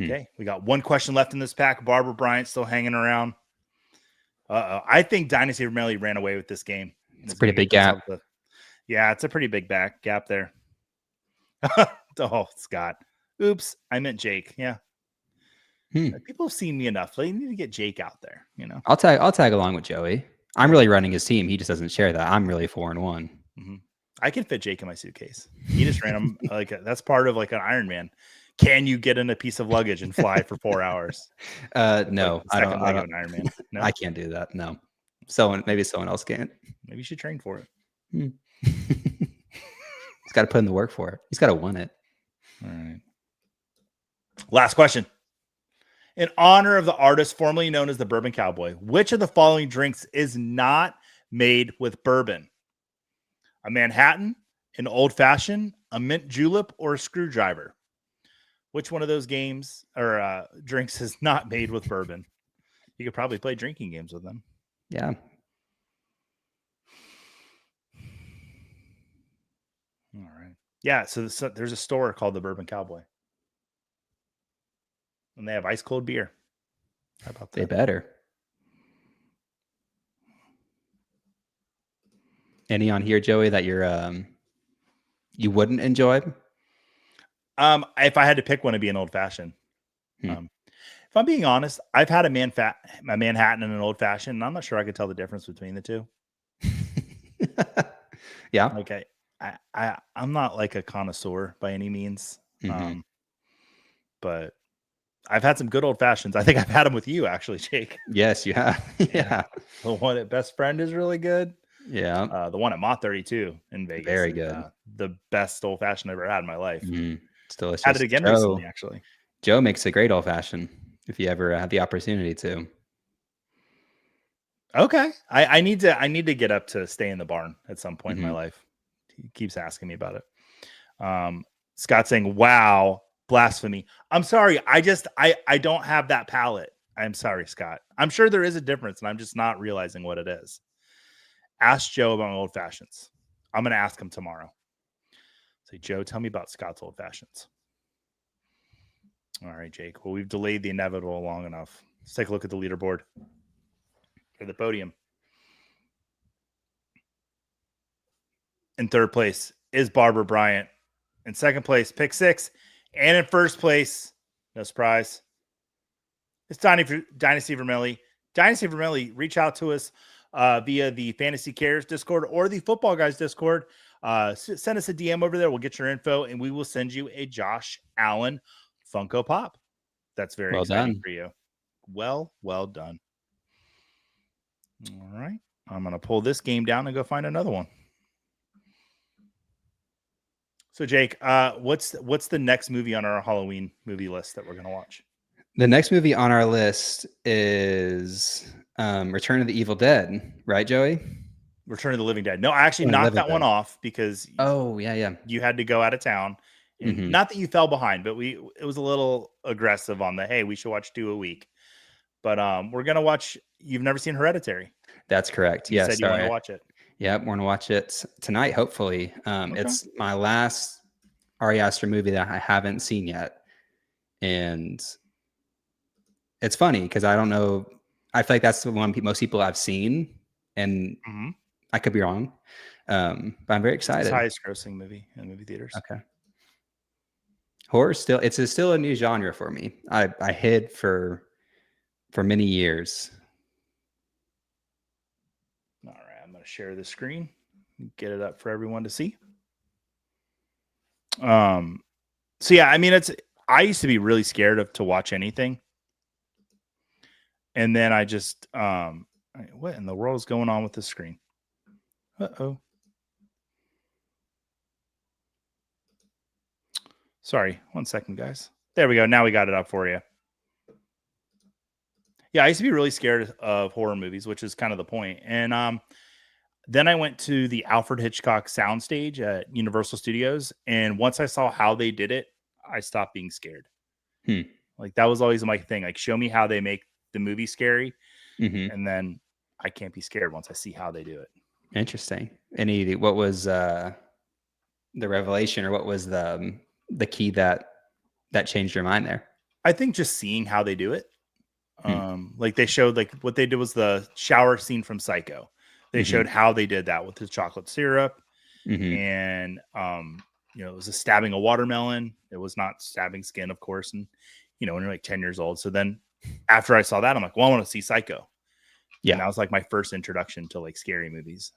Okay. We got 1 question left in this pack. Barbara Bryant still hanging around. I think Dynasty Vermelli ran away with this game. It's a pretty big gap. Yeah, it's a pretty big gap there. Oh, Scott. Oops. I meant Jake. Yeah. People have seen me enough. They need to get Jake out there, I'll tag along with Joey. I'm really running his team. He just doesn't share that. I'm really 4-1. I can fit Jake in my suitcase. He just ran him that's part of like an Iron Man. Can you get in a piece of luggage and fly for 4 hours? No, I don't. Iron Man. No? I can't do that. No. Maybe someone else can. Maybe you should train for it. He's got to put in the work for it. He's got to want it. All right. Last question. In honor of the artist formerly known as the Bourbon Cowboy, which of the following drinks is not made with bourbon? A Manhattan, an old fashioned, a mint julep, or a screwdriver? Which one of those games or drinks is not made with bourbon? You could probably play drinking games with them. Yeah. All right. Yeah. So there's a store called the Bourbon Cowboy. And they have ice cold beer. How about that? They better. Any on here, Joey, that you're you wouldn't enjoy? If I had to pick one, it'd be an old fashioned. Hmm. If I'm being honest, I've had a Manhattan and an old fashioned, and I'm not sure I could tell the difference between the two. Yeah. Like I'm not like a connoisseur by any means. Hmm. But I've had some good old fashions. I think I've had them with you actually, Jake. Yes, you have. Yeah. The one at Best Friend is really good. Yeah. The one at Mott 32 in Vegas Very is good. the best old fashioned I've ever had in my life. It's delicious. Had it again recently, actually. Joe makes a great old fashioned if you ever have the opportunity to. Okay. I need to get up to stay in the barn at some point in my life. He keeps asking me about it. Scott saying, wow, blasphemy. I'm sorry. I don't have that palate. I'm sorry, Scott. I'm sure there is a difference, and I'm just not realizing what it is. Ask Joe about old fashions. I'm going to ask him tomorrow. Say, Joe, tell me about Scott's old fashions. All right, Jake. Well, we've delayed the inevitable long enough. Let's take a look at the leaderboard for the podium. In third place is Barbara Bryant. In second place, pick 6. And in first place, no surprise, it's Dynasty Vermelli. Dynasty Vermelli, reach out to us via the Fantasy Cares Discord or the Football Guys Discord. Send us a DM over there. We'll get your info, and we will send you a Josh Allen Funko Pop. That's very exciting for you. Well done. All right. I'm going to pull this game down and go find another one. So, Jake, what's the next movie on our Halloween movie list that we're going to watch? The next movie on our list is Return of the Evil Dead, right, Joey? Return of the Living Dead. No, I actually knocked that one off because you had to go out of town. And not that you fell behind, but it was a little aggressive on the, hey, we should watch 2 a week. But we're going to watch, you've never seen Hereditary. That's correct. You said you want to watch it. Yeah, we're going to watch it tonight, hopefully. It's my last Ari Aster movie that I haven't seen yet. And it's funny because I don't know. I feel like that's the one most people have seen. And I could be wrong. But I'm very excited. It's the highest grossing movie in movie theaters. Okay. Horror it's still a new genre for me. I hid for many years. All right, I'm going to share the screen, get it up for everyone to see. So yeah, I mean, I used to be really scared to watch anything, and then I just what in the world is going on with the screen? Sorry, 1 second, guys. There we go. Now we got it up for you. Yeah, I used to be really scared of horror movies, which is kind of the point. And then I went to the Alfred Hitchcock soundstage at Universal Studios, and once I saw how they did it, I stopped being scared. Like that was always my thing. Like, show me how they make the movie scary, and then I can't be scared once I see how they do it. Interesting. What was the revelation, or what was the key that changed your mind there? I think just seeing how they do it. Like they showed, like what they did was the shower scene from Psycho. They showed how they did that with the chocolate syrup, and it was stabbing a watermelon. It was not stabbing skin, of course. And when you're like 10 years old. So then after I saw that, I'm like, well, I want to see Psycho. Yeah, and that was like my first introduction to like scary movies.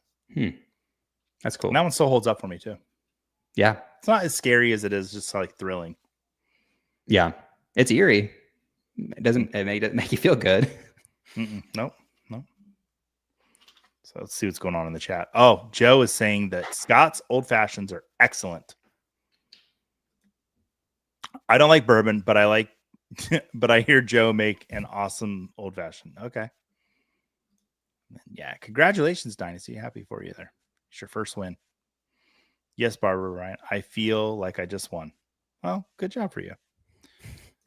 That's cool. And that one still holds up for me too. Yeah, it's not as scary as it is just like thrilling. Yeah, it's eerie. It doesn't make you feel good. Nope. So let's see what's going on in the chat. Oh, Joe is saying that Scott's old fashions are excellent. I don't like bourbon, but but I hear Joe make an awesome old fashioned. Okay. Yeah. Congratulations, Dynasty. Happy for you there. It's your first win. Yes, Barbara Ryan. I feel like I just won. Well, good job for you.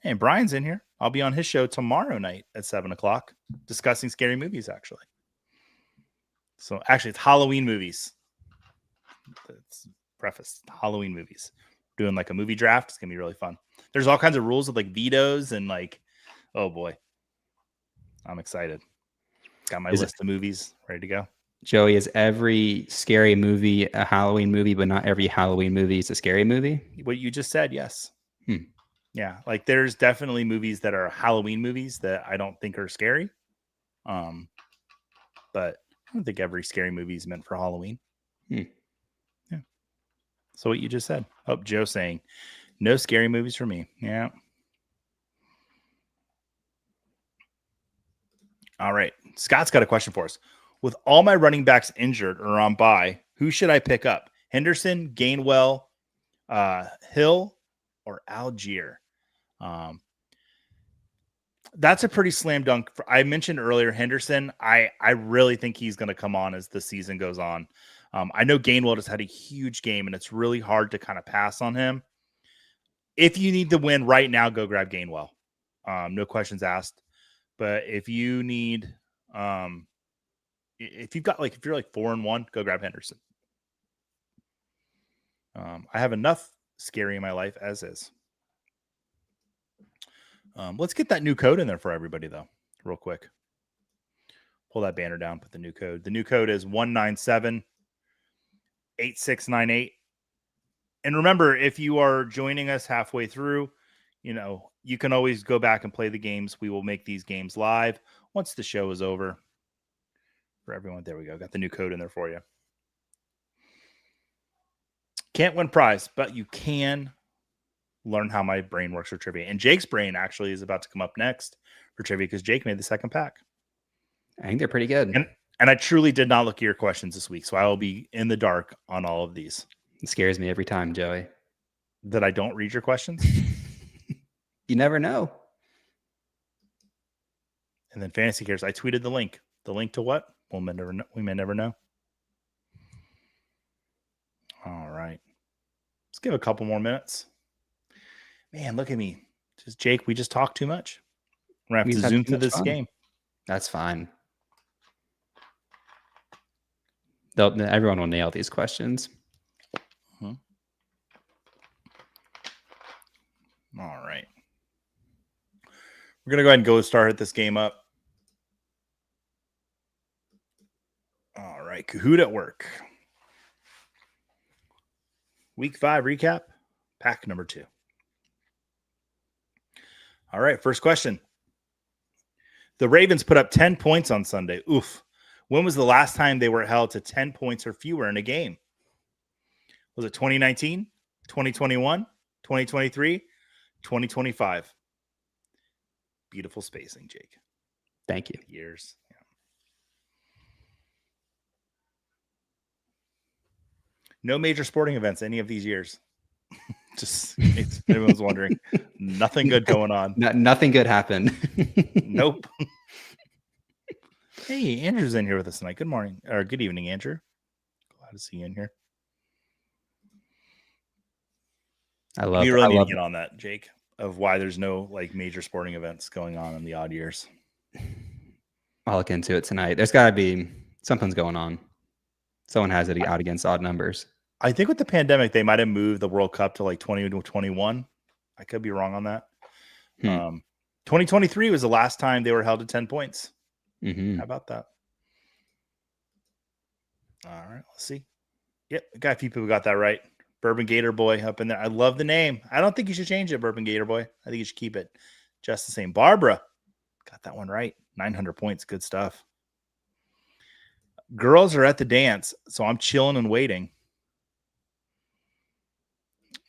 And Brian's in here. I'll be on his show tomorrow night at 7:00 discussing scary movies, actually. So actually, it's Halloween movies. It's prefaced. Halloween movies. Doing like a movie draft. It's going to be really fun. There's all kinds of rules with like vetoes and like, oh boy. I'm excited. Got my list of movies ready to go. Joey, is every scary movie a Halloween movie, but not every Halloween movie is a scary movie? What you just said, yes. Hmm. Yeah, like there's definitely movies that are Halloween movies that I don't think are scary. But I don't think every scary movie is meant for Halloween. Hmm. Yeah. So what you just said. Oh, Joe saying no scary movies for me. Yeah. All right. Scott's got a question for us. With all my running backs injured or on bye, who should I pick up? Henderson, Gainwell, Hill, or Algier? That's a pretty slam dunk. I mentioned earlier Henderson. I really think he's going to come on as the season goes on. I know Gainwell just had a huge game, and it's really hard to kind of pass on him. If you need to win right now, go grab Gainwell. No questions asked. But if you need, if you're like 4-1, go grab Henderson. I have enough scary in my life as is. Let's get that new code in there for everybody, though, real quick. Pull that banner down, put the new code. The new code is 197-8698. And remember, if you are joining us halfway through, you can always go back and play the games. We will make these games live once the show is over. For everyone, there we go. Got the new code in there for you. Can't win prize, but you can learn how my brain works for trivia. And Jake's brain actually is about to come up next for trivia because Jake made the second pack. I think they're pretty good. And I truly did not look at your questions this week, so I will be in the dark on all of these. It scares me every time, Joey. That I don't read your questions? You never know. And then Fantasy Cares, I tweeted the link. The link to what? We may never know. All right. Let's give a couple more minutes. Man, look at me. Jake, we just talked too much. We're going to have to zoom through this game. That's fine. Everyone will nail these questions. All right. We're going to go ahead and go start this game up. All right. Kahoot at work. Week 5 recap. Pack number 2. All right. First question. The Ravens put up 10 points on Sunday. Oof. When was the last time they were held to 10 points or fewer in a game? Was it 2019, 2021, 2023, 2025? Beautiful spacing, Jake. Thank you. Years. Yeah. No major sporting events any of these years. Just if anyone's wondering. Nothing good going on. Nothing good happened. Nope. Hey, Andrew's in here with us tonight. Good morning or good evening, Andrew. Glad to see you in here. We really need to get on that, Jake, of why there's no major sporting events going on in the odd years. I'll look into it tonight. There's got to be something's going on. Someone has it out against odd numbers. I think with the pandemic, they might have moved the World Cup to 2021. I could be wrong on that. 2023 was the last time they were held to 10 points. Mm-hmm. How about that? All right, let's see. Yep, got a few people got that right. Bourbon Gator Boy up in there. I love the name. I don't think you should change it, Bourbon Gator Boy. I think you should keep it just the same. Barbara got that one right. 900 points. Good stuff. Girls are at the dance, so I'm chilling and waiting.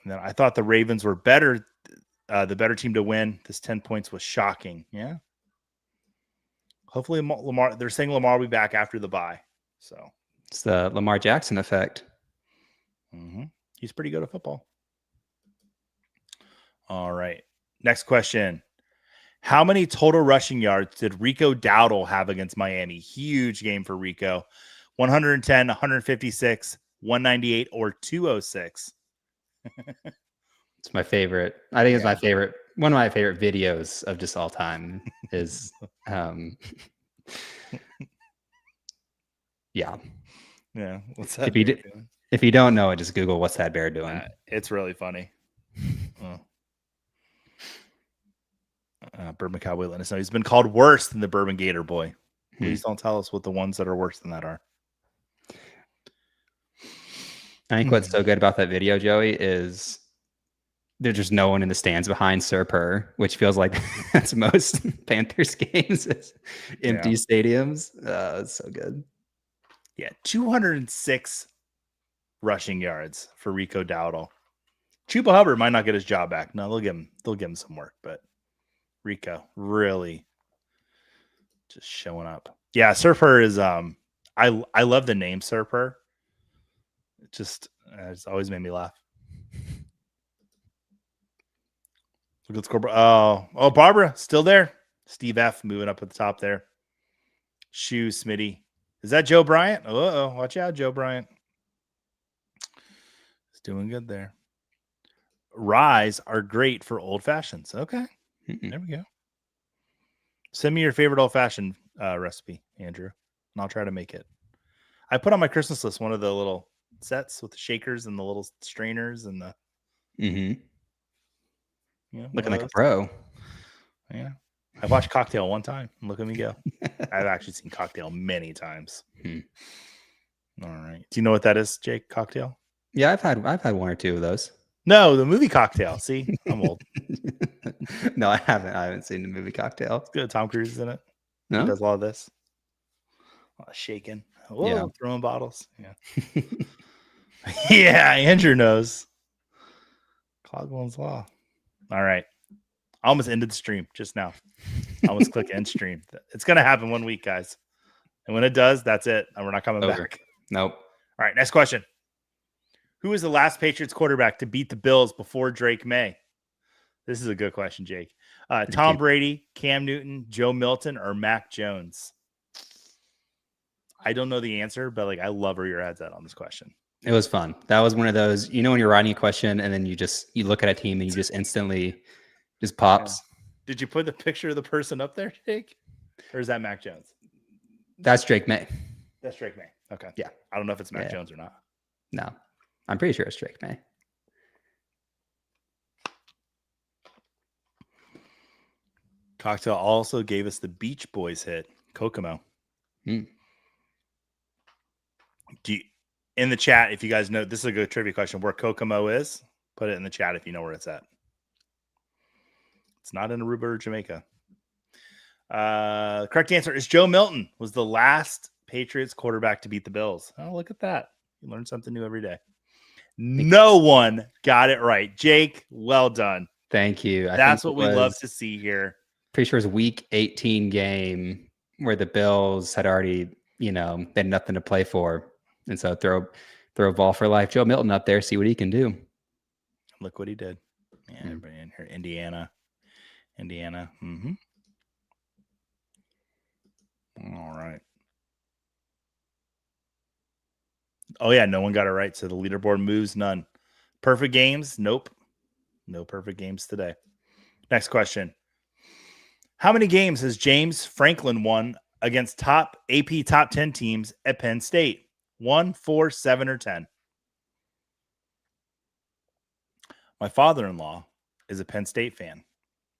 And then I thought the Ravens were better, the better team to win. This 10 points was shocking. Yeah. Hopefully Lamar, they're saying Lamar will be back after the bye. So it's the Lamar Jackson effect. Mm-hmm. He's pretty good at football. All right. Next question. How many total rushing yards did Rico Dowdle have against Miami? Huge game for Rico. 110, 156, 198, or 206. It's my favorite. I think it's my favorite. One of my favorite videos of just all time is, yeah. What's that? If you don't know it, just Google what's that bear doing. It's really funny. Bourbon Cowboy letting us know he's been called worse than the Bourbon Gator Boy. Please don't tell us what the ones that are worse than that are. I think what's so good about that video, Joey, is there's just no one in the stands behind Sir Purr, which feels like that's most Panthers games. It's empty stadiums. It's so good. Yeah, 206 rushing yards for Rico Dowdle. Chuba Hubbard might not get his job back. No, they'll give him some work, but Rico really just showing up. Yeah, Sir Purr is I love the name Sir Purr. It's always made me laugh. Look at the score. Oh, Barbara still there. Steve F moving up at the top there. Shoe Smitty. Is that Joe Bryant? Oh, watch out, Joe Bryant. He's doing good there. Ryes are great for old fashions. Okay. There we go. Send me your favorite old fashioned recipe, Andrew, and I'll try to make it. I put on my Christmas list one of the little sets with the shakers and the little strainers and the. Looking like a pro. Yeah. I watched Cocktail one time. Look at me go. I've actually seen Cocktail many times. All right. Do you know what that is, Jake? Cocktail? Yeah, I've had one or two of those. No, the movie Cocktail. See, I'm old. No, I haven't seen the movie Cocktail. It's good. Tom Cruise is in it. No? He does a lot of this. A lot of shaking. Whoa, yeah. Throwing bottles. Yeah. Yeah, Andrew knows. Cogwell's Law. All right. I almost ended the stream just now. I almost click end stream. It's going to happen one week, guys. And when it does, that's it. And we're not coming back. Nope. All right, next question. Who was the last Patriots quarterback to beat the Bills before Drake May? This is a good question, Jake. Tom Brady, Cam Newton, Joe Milton, or Mac Jones? I don't know the answer, but I love where your head's at on this question. It was fun. That was one of those, when you're writing a question and then you look at a team and you just instantly just pops. Yeah. Did you put the picture of the person up there, Jake? Or is that Mac Jones? That's Drake May. That's Drake May. Okay. Yeah. I don't know if it's Mac Jones or not. No. I'm pretty sure it's Drake May. Cocktail also gave us the Beach Boys hit, Kokomo. Do you, in the chat, if you guys know, this is a good trivia question, where Kokomo is, put it in the chat if you know where it's at. It's not in Aruba or Jamaica. Correct answer is Joe Milton was the last Patriots quarterback to beat the Bills. Oh, look at that. You learn something new every day. No one got it right. Jake, well done. Thank you. That's what we love to see here. Pretty sure it was week 18 game where the Bills had already, they had nothing to play for. And so throw a ball for life. Joe Milton up there, see what he can do. Look what he did. Yeah, everybody in here. Indiana. Mm-hmm. All right. Oh, yeah, no one got it right. So the leaderboard moves, none. Perfect games? Nope. No perfect games today. Next question. How many games has James Franklin won against top AP top 10 teams at Penn State? 1, 4, 7, or 10? My father-in-law is a Penn State fan.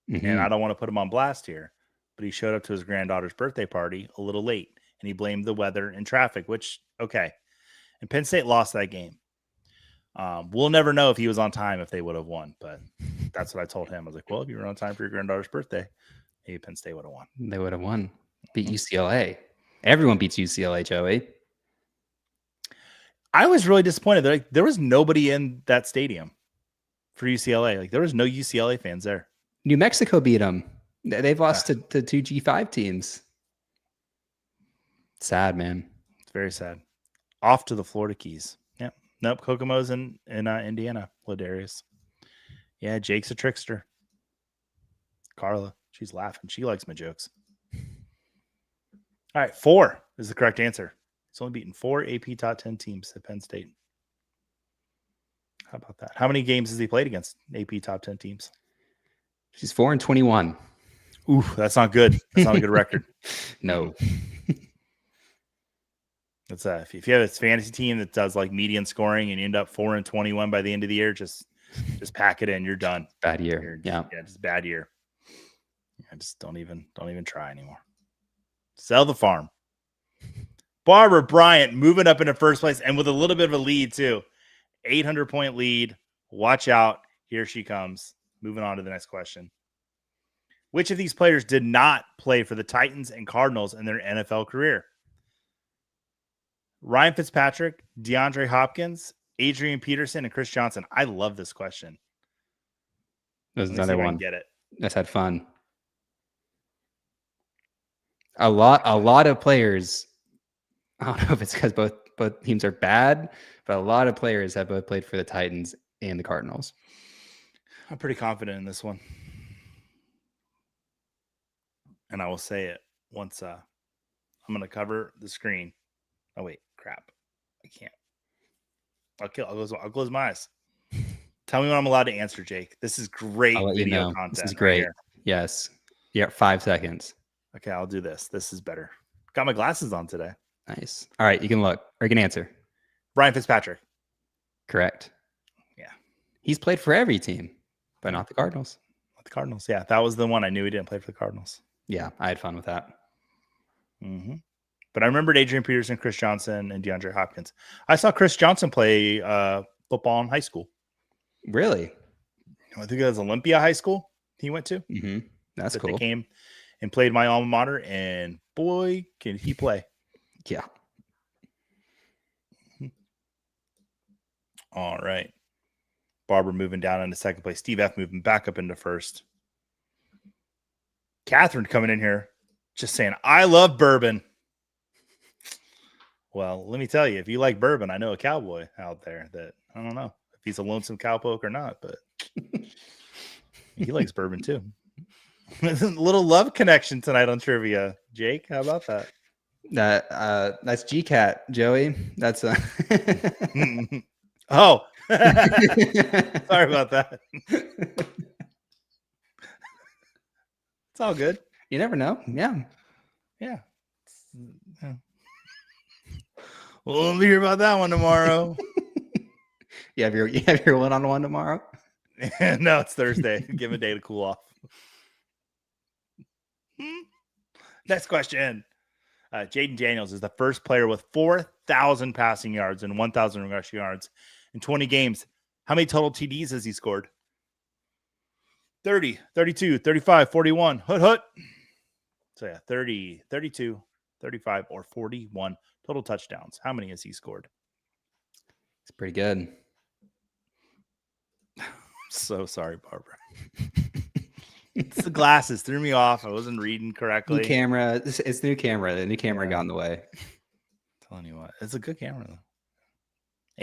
And I don't want to put him on blast here, but he showed up to his granddaughter's birthday party a little late, and he blamed the weather and traffic, which, okay. And Penn State lost that game. We'll never know if he was on time if they would have won, but that's what I told him. I was like, well, if you were on time for your granddaughter's birthday, maybe Penn State would have won. They would have won. Beat UCLA. Everyone beats UCLA, Joey. I was really disappointed. There was nobody in that stadium for UCLA. There was no UCLA fans there. New Mexico beat them. They've lost to two G5 teams. Sad, man. It's very sad. Off to the Florida Keys. Yep. Nope. Kokomo's in Indiana. Ladarius. Yeah, Jake's a trickster. Carla, she's laughing. She likes my jokes. All right, 4 is the correct answer. He's only beaten 4 AP top 10 teams at Penn State. How about that? How many games has he played against AP top 10 teams? She's 4-21. Ooh, that's not good. That's not a good record. No. That's if you have a fantasy team that does median scoring and you end up 4-21 by the end of the year, just pack it in. You're done. Bad year. Yeah, just bad year. Yeah, just don't even try anymore. Sell the farm. Barbara Bryant moving up into first place and with a little bit of a lead too. 800-point lead. Watch out. Here she comes. Moving on to the next question. Which of these players did not play for the Titans and Cardinals in their NFL career? Ryan Fitzpatrick, DeAndre Hopkins, Adrian Peterson, and Chris Johnson. I love this question. There's another one. Get it. Let's have fun. A lot of players. I don't know if it's because both teams are bad, but a lot of players have both played for the Titans and the Cardinals. I'm pretty confident in this one. And I will say it once I'm going to cover the screen. Oh, wait, crap. I can't. I'll close my eyes. Tell me when I'm allowed to answer, Jake. This is great video content. This is great. Right, yes. Yeah, 5 seconds. Okay, I'll do this. This is better. Got my glasses on today. Nice. All right, you can look or you can answer. Ryan Fitzpatrick. Correct. Yeah. He's played for every team, but not the Cardinals. Not the Cardinals. Yeah, that was the one I knew he didn't play for the Cardinals. Yeah, I had fun with that. Mm-hmm. But I remembered Adrian Peterson, Chris Johnson, and DeAndre Hopkins. I saw Chris Johnson play football in high school. Really? I think it was Olympia High School he went to. Mm-hmm. That's cool. They came and played my alma mater, and boy, can he play. Yeah. All right. Barbara moving down into second place. Steve F moving back up into first. Catherine coming in here just saying, I love bourbon. Well, let me tell you, if you like bourbon, I know a cowboy out there that, I don't know if he's a lonesome cowpoke or not, but he likes bourbon too. A little love connection tonight on trivia. Jake, how about that? That's GCAT, Joey. That's oh, sorry about that. It's all good. You never know. Yeah. Yeah. Well, we'll hear about that one tomorrow. You have your one-on-one tomorrow? No, it's Thursday. Give a day to cool off. Next question. Jaden Daniels is the first player with 4,000 passing yards and 1,000 rushing yards in 20 games. How many total TDs has he scored? 30, 32, 35, 41. Hoot. So yeah, 30, 32, 35, or 41 total touchdowns. How many has he scored? It's pretty good. So sorry, Barbara. It's the glasses threw me off. I wasn't reading correctly. New camera. It's new camera. The new camera got in the way. Telling you what, it's a good camera though.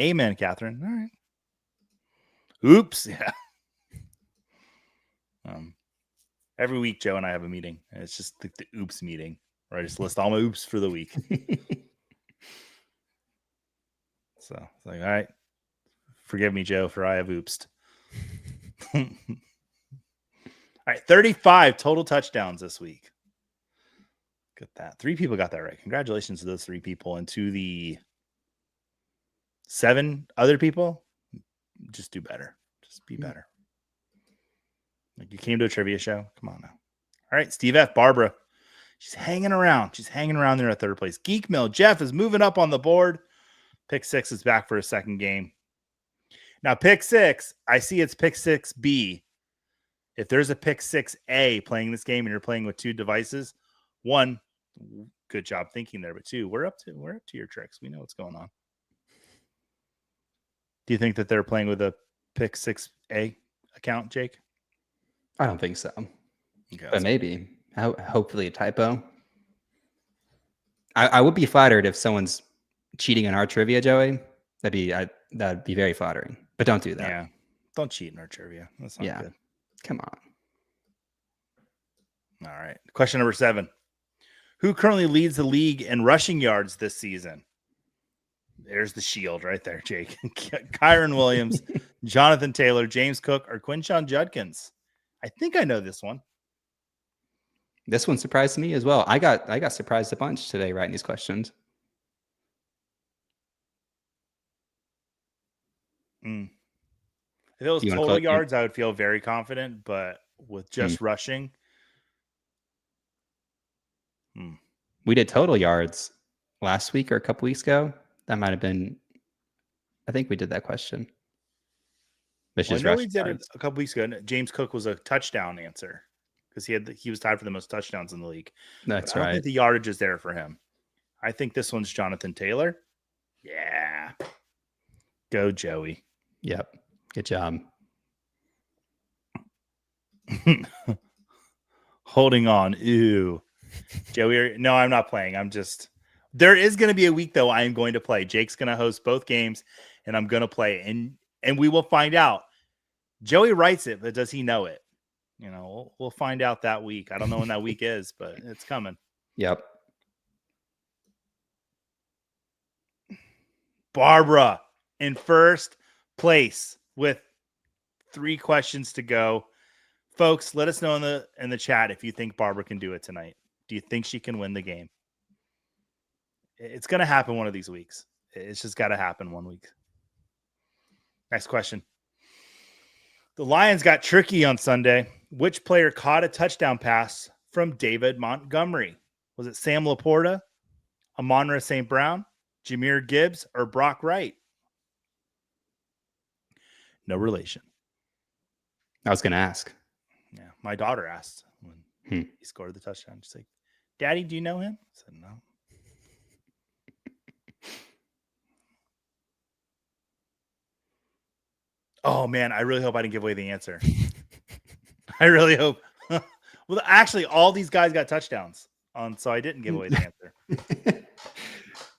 Amen, Catherine. All right. Oops. Yeah. Every week, Joe and I have a meeting, and it's just the oops meeting where I just list all my oops for the week. So it's like, all right, forgive me, Joe, for I have oopsed. All right, 35 total touchdowns this week. Look at that. 3 people got that right. Congratulations to those 3 people. And to the 7 other people, just do better. Just be better. Like, you came to a trivia show. Come on now. All right, Steve F. Barbara. She's hanging around. She's hanging around there at third place. Geek Mill. Jeff is moving up on the board. Pick 6 is back for a second game. Now, pick 6, I see it's pick 6B. If there's a pick 6A playing this game and you're playing with 2 devices, 1, good job thinking there, but 2, we're up to your tricks. We know what's going on. Do you think that they're playing with a pick 6A account, Jake? I don't think so. Okay, but maybe. Hopefully a typo. I would be flattered if someone's cheating on our trivia, Joey. That'd be very flattering. But don't do that. Yeah. Don't cheat in our trivia. That's not good. Come on. All right. Question number 7. Who currently leads the league in rushing yards this season? There's the shield right there, Jake. Kyron Williams, Jonathan Taylor, James Cook, or Quinshon Judkins. I think I know this one. This one surprised me as well. I got surprised a bunch today writing these questions. If it was total yards, I would feel very confident, but with just rushing. We did total yards last week or a couple weeks ago. That might have been I think we did that question. It's Well, I just know we rushing did it yards. a couple weeks ago. James Cook was a touchdown answer because he was tied for the most touchdowns in the league. That's But I don't right. think the yardage is there for him. I think this one's Jonathan Taylor. Yeah. Go, Joey. Yep. Good job. Holding on. Ew. Joey, no, I'm not playing. There is going to be a week, though, I am going to play. Jake's going to host both games, and I'm going to play. And we will find out. Joey writes it, but does he know it? We'll find out that week. I don't know when that week is, but it's coming. Yep. Barbara in first place with 3 questions to go. Folks, let us know in the chat if you think Barbara can do it tonight. Do you think she can win the game? It's going to happen one of these weeks. It's just got to happen one week. Next question. The Lions got tricky on Sunday. Which player caught a touchdown pass from David Montgomery? Was it Sam Laporta, Amon-Ra St. Brown, Jahmyr Gibbs, or Brock Wright? No relation. I was going to ask. Yeah, my daughter asked when he scored the touchdown. She's like, "Daddy, do you know him?" I said, "No." Oh, man, I really hope I didn't give away the answer. I really hope. Well, actually, all these guys got touchdowns, so I didn't give away the answer.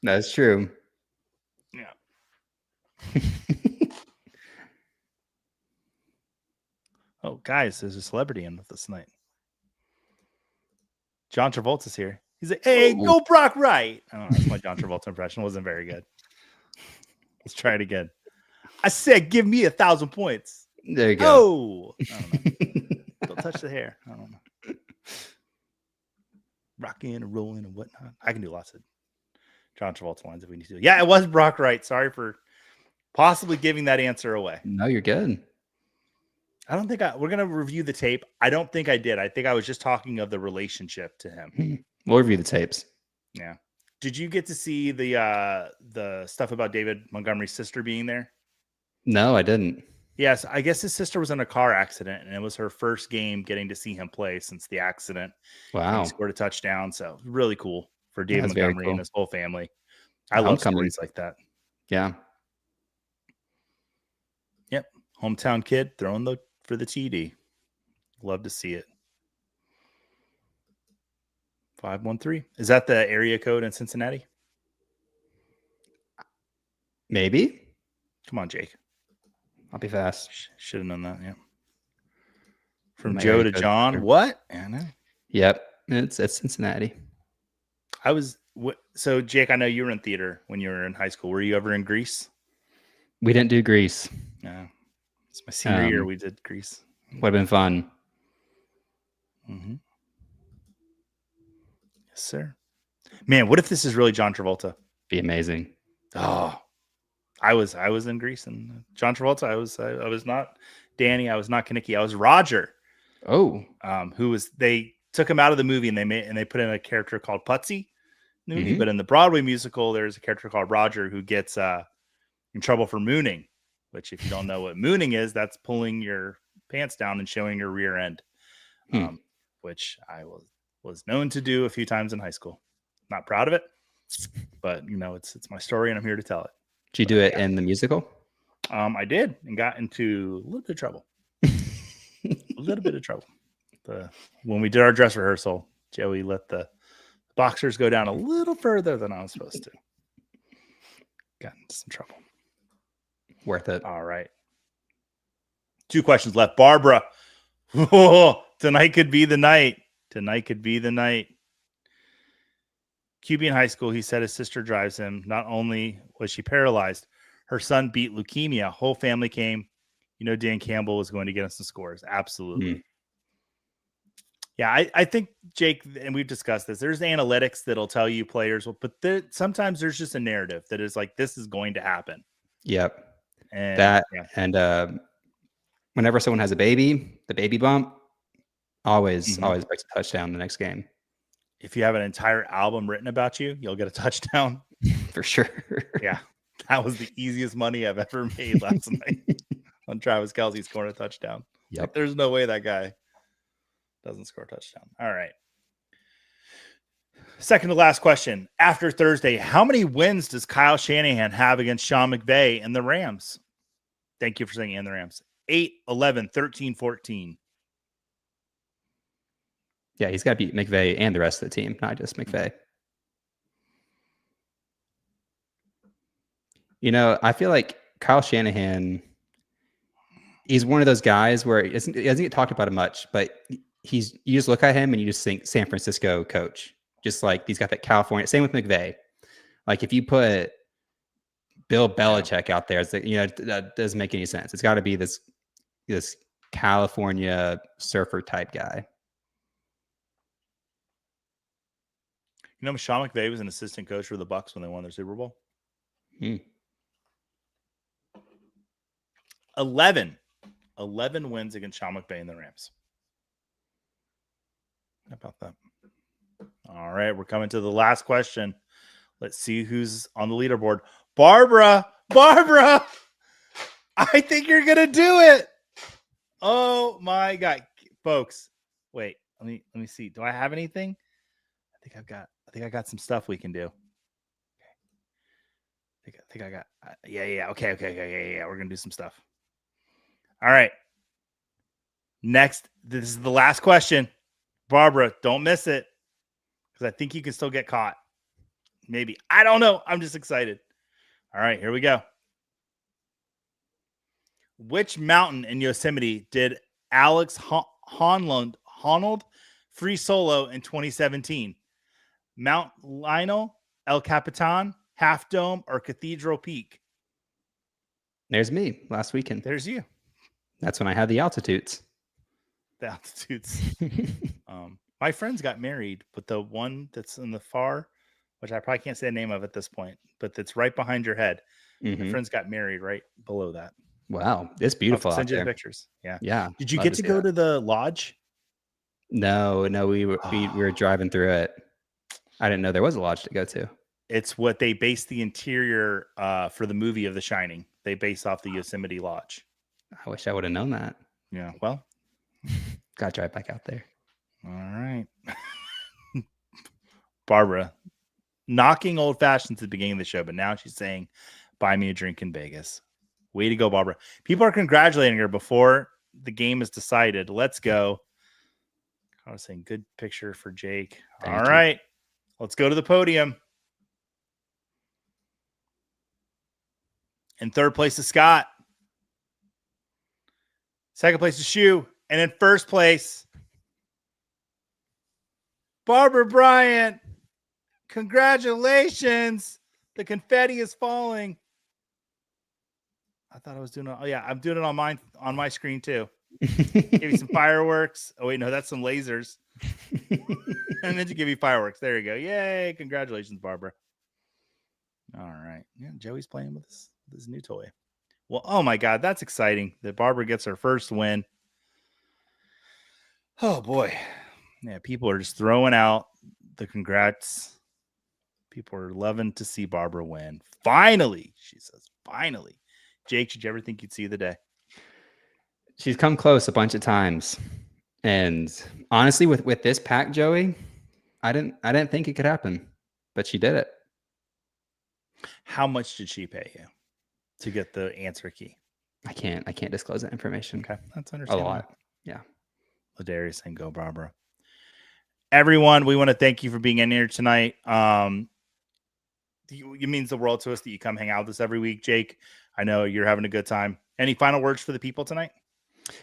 That's true. Yeah. Oh, guys, there's a celebrity in with us tonight. John Travolta's here. He's like, "Hey, go Brock Wright." I don't know. That's my John Travolta impression. It wasn't very good. Let's try it again. I said, "Give me 1,000 points." There you go. Oh, I don't know. Don't touch the hair. I don't know. Rocking and rolling and whatnot. I can do lots of John Travolta lines if we need to. Yeah, it was Brock Wright. Sorry for possibly giving that answer away. No, you're good. I don't think we're going to review the tape. I don't think I did. I think I was just talking of the relationship to him. We'll review the tapes. Yeah. Did you get to see the stuff about David Montgomery's sister being there? No, I didn't. Yes, I guess his sister was in a car accident, and it was her first game getting to see him play since the accident. Wow. He scored a touchdown, so really cool for David Montgomery and his whole family. I love stories like that. Yeah. Yep. Hometown kid throwing for the TD. Love to see it. 513. Is that the area code in Cincinnati? Maybe. Come on, Jake. I'll be fast. Should have known that. Yeah. From Joe to John. There. What? I know. Yep. It's Cincinnati. So Jake, I know you were in theater when you were in high school. Were you ever in Grease? We didn't do Grease. No. It's my senior year. We did Grease. Would have been fun. Mm-hmm. Yes, sir. Man, what if this is really John Travolta? Be amazing. Oh, I was in Grease and John Travolta. I was not Danny. I was not Kaneki. I was Roger. Oh, they took him out of the movie and they put in a character called Putsy in the movie. But in the Broadway musical, there's a character called Roger who gets in trouble for mooning. Which, if you don't know what mooning is, that's pulling your pants down and showing your rear end, which I was known to do a few times in high school. Not proud of it, but it's my story and I'm here to tell it. Did you do it in the musical? I did and got into a little bit of trouble. A little bit of trouble. When we did our dress rehearsal, Joey let the boxers go down a little further than I was supposed to. Got into some trouble. Worth it. All right. 2 questions left. Barbara. Oh, tonight could be the night. Tonight could be the night. QB in high school, he said his sister drives him. Not only was she paralyzed, her son beat leukemia. Whole family came. Dan Campbell was going to get us some scores. Absolutely. Yeah, I think, Jake, and we've discussed this, there's analytics that'll tell you players, but sometimes there's just a narrative that is like, this is going to happen. Yep. And whenever someone has a baby, the baby bump always breaks a touchdown the next game. If you have an entire album written about you, you'll get a touchdown. For sure. Yeah. That was the easiest money I've ever made last night on Travis Kelce scoring a touchdown. Yep. Like, there's no way that guy doesn't score a touchdown. All right. Second to last question. After Thursday, how many wins does Kyle Shanahan have against Sean McVay and the Rams? Thank you for saying and the Rams. 8, 11, 13, 14. Yeah, he's got to beat McVay and the rest of the team, not just McVay. You know, I feel like Kyle Shanahan, he's one of those guys where he doesn't get talked about it much, but you just look at him and you just think San Francisco coach. Just like he's got that California. Same with McVay. Like if you put Bill Belichick out there, that doesn't make any sense. It's got to be this California surfer type guy. You know, Sean McVay was an assistant coach for the Bucs when they won their Super Bowl. 11 wins against Sean McVay and the Rams. How about that? All right, we're coming to the last question. Let's see who's on the leaderboard. Barbara, I think you're gonna do it. Oh my God, folks! Wait, let me see. Do I have anything? I think I got some stuff we can do. I think I got. Yeah. Okay. Yeah. We're gonna do some stuff. All right. Next, this is the last question. Barbara, don't miss it. Because I think you can still get caught. Maybe. I don't know. I'm just excited. All right, here we go. Which mountain in Yosemite did Alex Honnold free solo in 2017? Mount Lionel, El Capitan, Half Dome, or Cathedral Peak? There's me last weekend. There's you. That's when I had the altitudes. The altitudes. My friends got married, but the one that's in the far, which I probably can't say the name of at this point, but that's right behind your head. Mm-hmm. My friends got married right below that. Wow, it's beautiful. I'll send out you there. The pictures. Yeah. Did you Love get to go to the lodge? No, we were driving through it. I didn't know there was a lodge to go to. It's what they based the interior for the movie of The Shining. They based off the Yosemite Lodge. I wish I would have known that. Yeah, well. Got to drive back out there. All right. Barbara, knocking old fashions at the beginning of the show, but now she's saying, buy me a drink in Vegas. Way to go, Barbara. People are congratulating her before the game is decided. Let's go. I was saying good picture for Jake. All right. Let's go to the podium. In third place is Scott. Second place is Shu. And in first place, Barbara Bryant. Congratulations. The confetti is falling. I thought I was doing it. Oh, yeah. I'm doing it on my screen, too. Give you some fireworks. Oh, wait. No, that's some lasers. And then you give you fireworks. There you go. Yay. Congratulations, Barbara. All right. Yeah, Joey's playing with this new toy. Well, oh, my God. That's exciting that Barbara gets her first win. Oh, boy. Yeah, people are just throwing out the congrats. People are loving to see Barbara win. Finally, she says, finally. Jake, did you ever think you'd see the day? She's come close a bunch of times. And honestly, with this pack, Joey, I didn't think it could happen, but she did it. How much did she pay you to get the answer key? I can't disclose that information. Okay, that's understandable. A lot. Yeah. Ladarius and go, Barbara. Everyone, we want to thank you for being in here tonight. It means the world to us that you come hang out with us every week, Jake. I know you're having a good time. Any final words for the people tonight?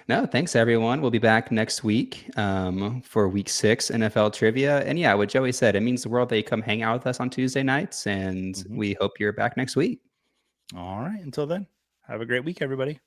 No, thanks everyone. We'll be back next week for week 6 NFL trivia. And yeah, what Joey said, it means the world that you come hang out with us on Tuesday nights, and we hope you're back next week. All right. Until then, have a great week, everybody.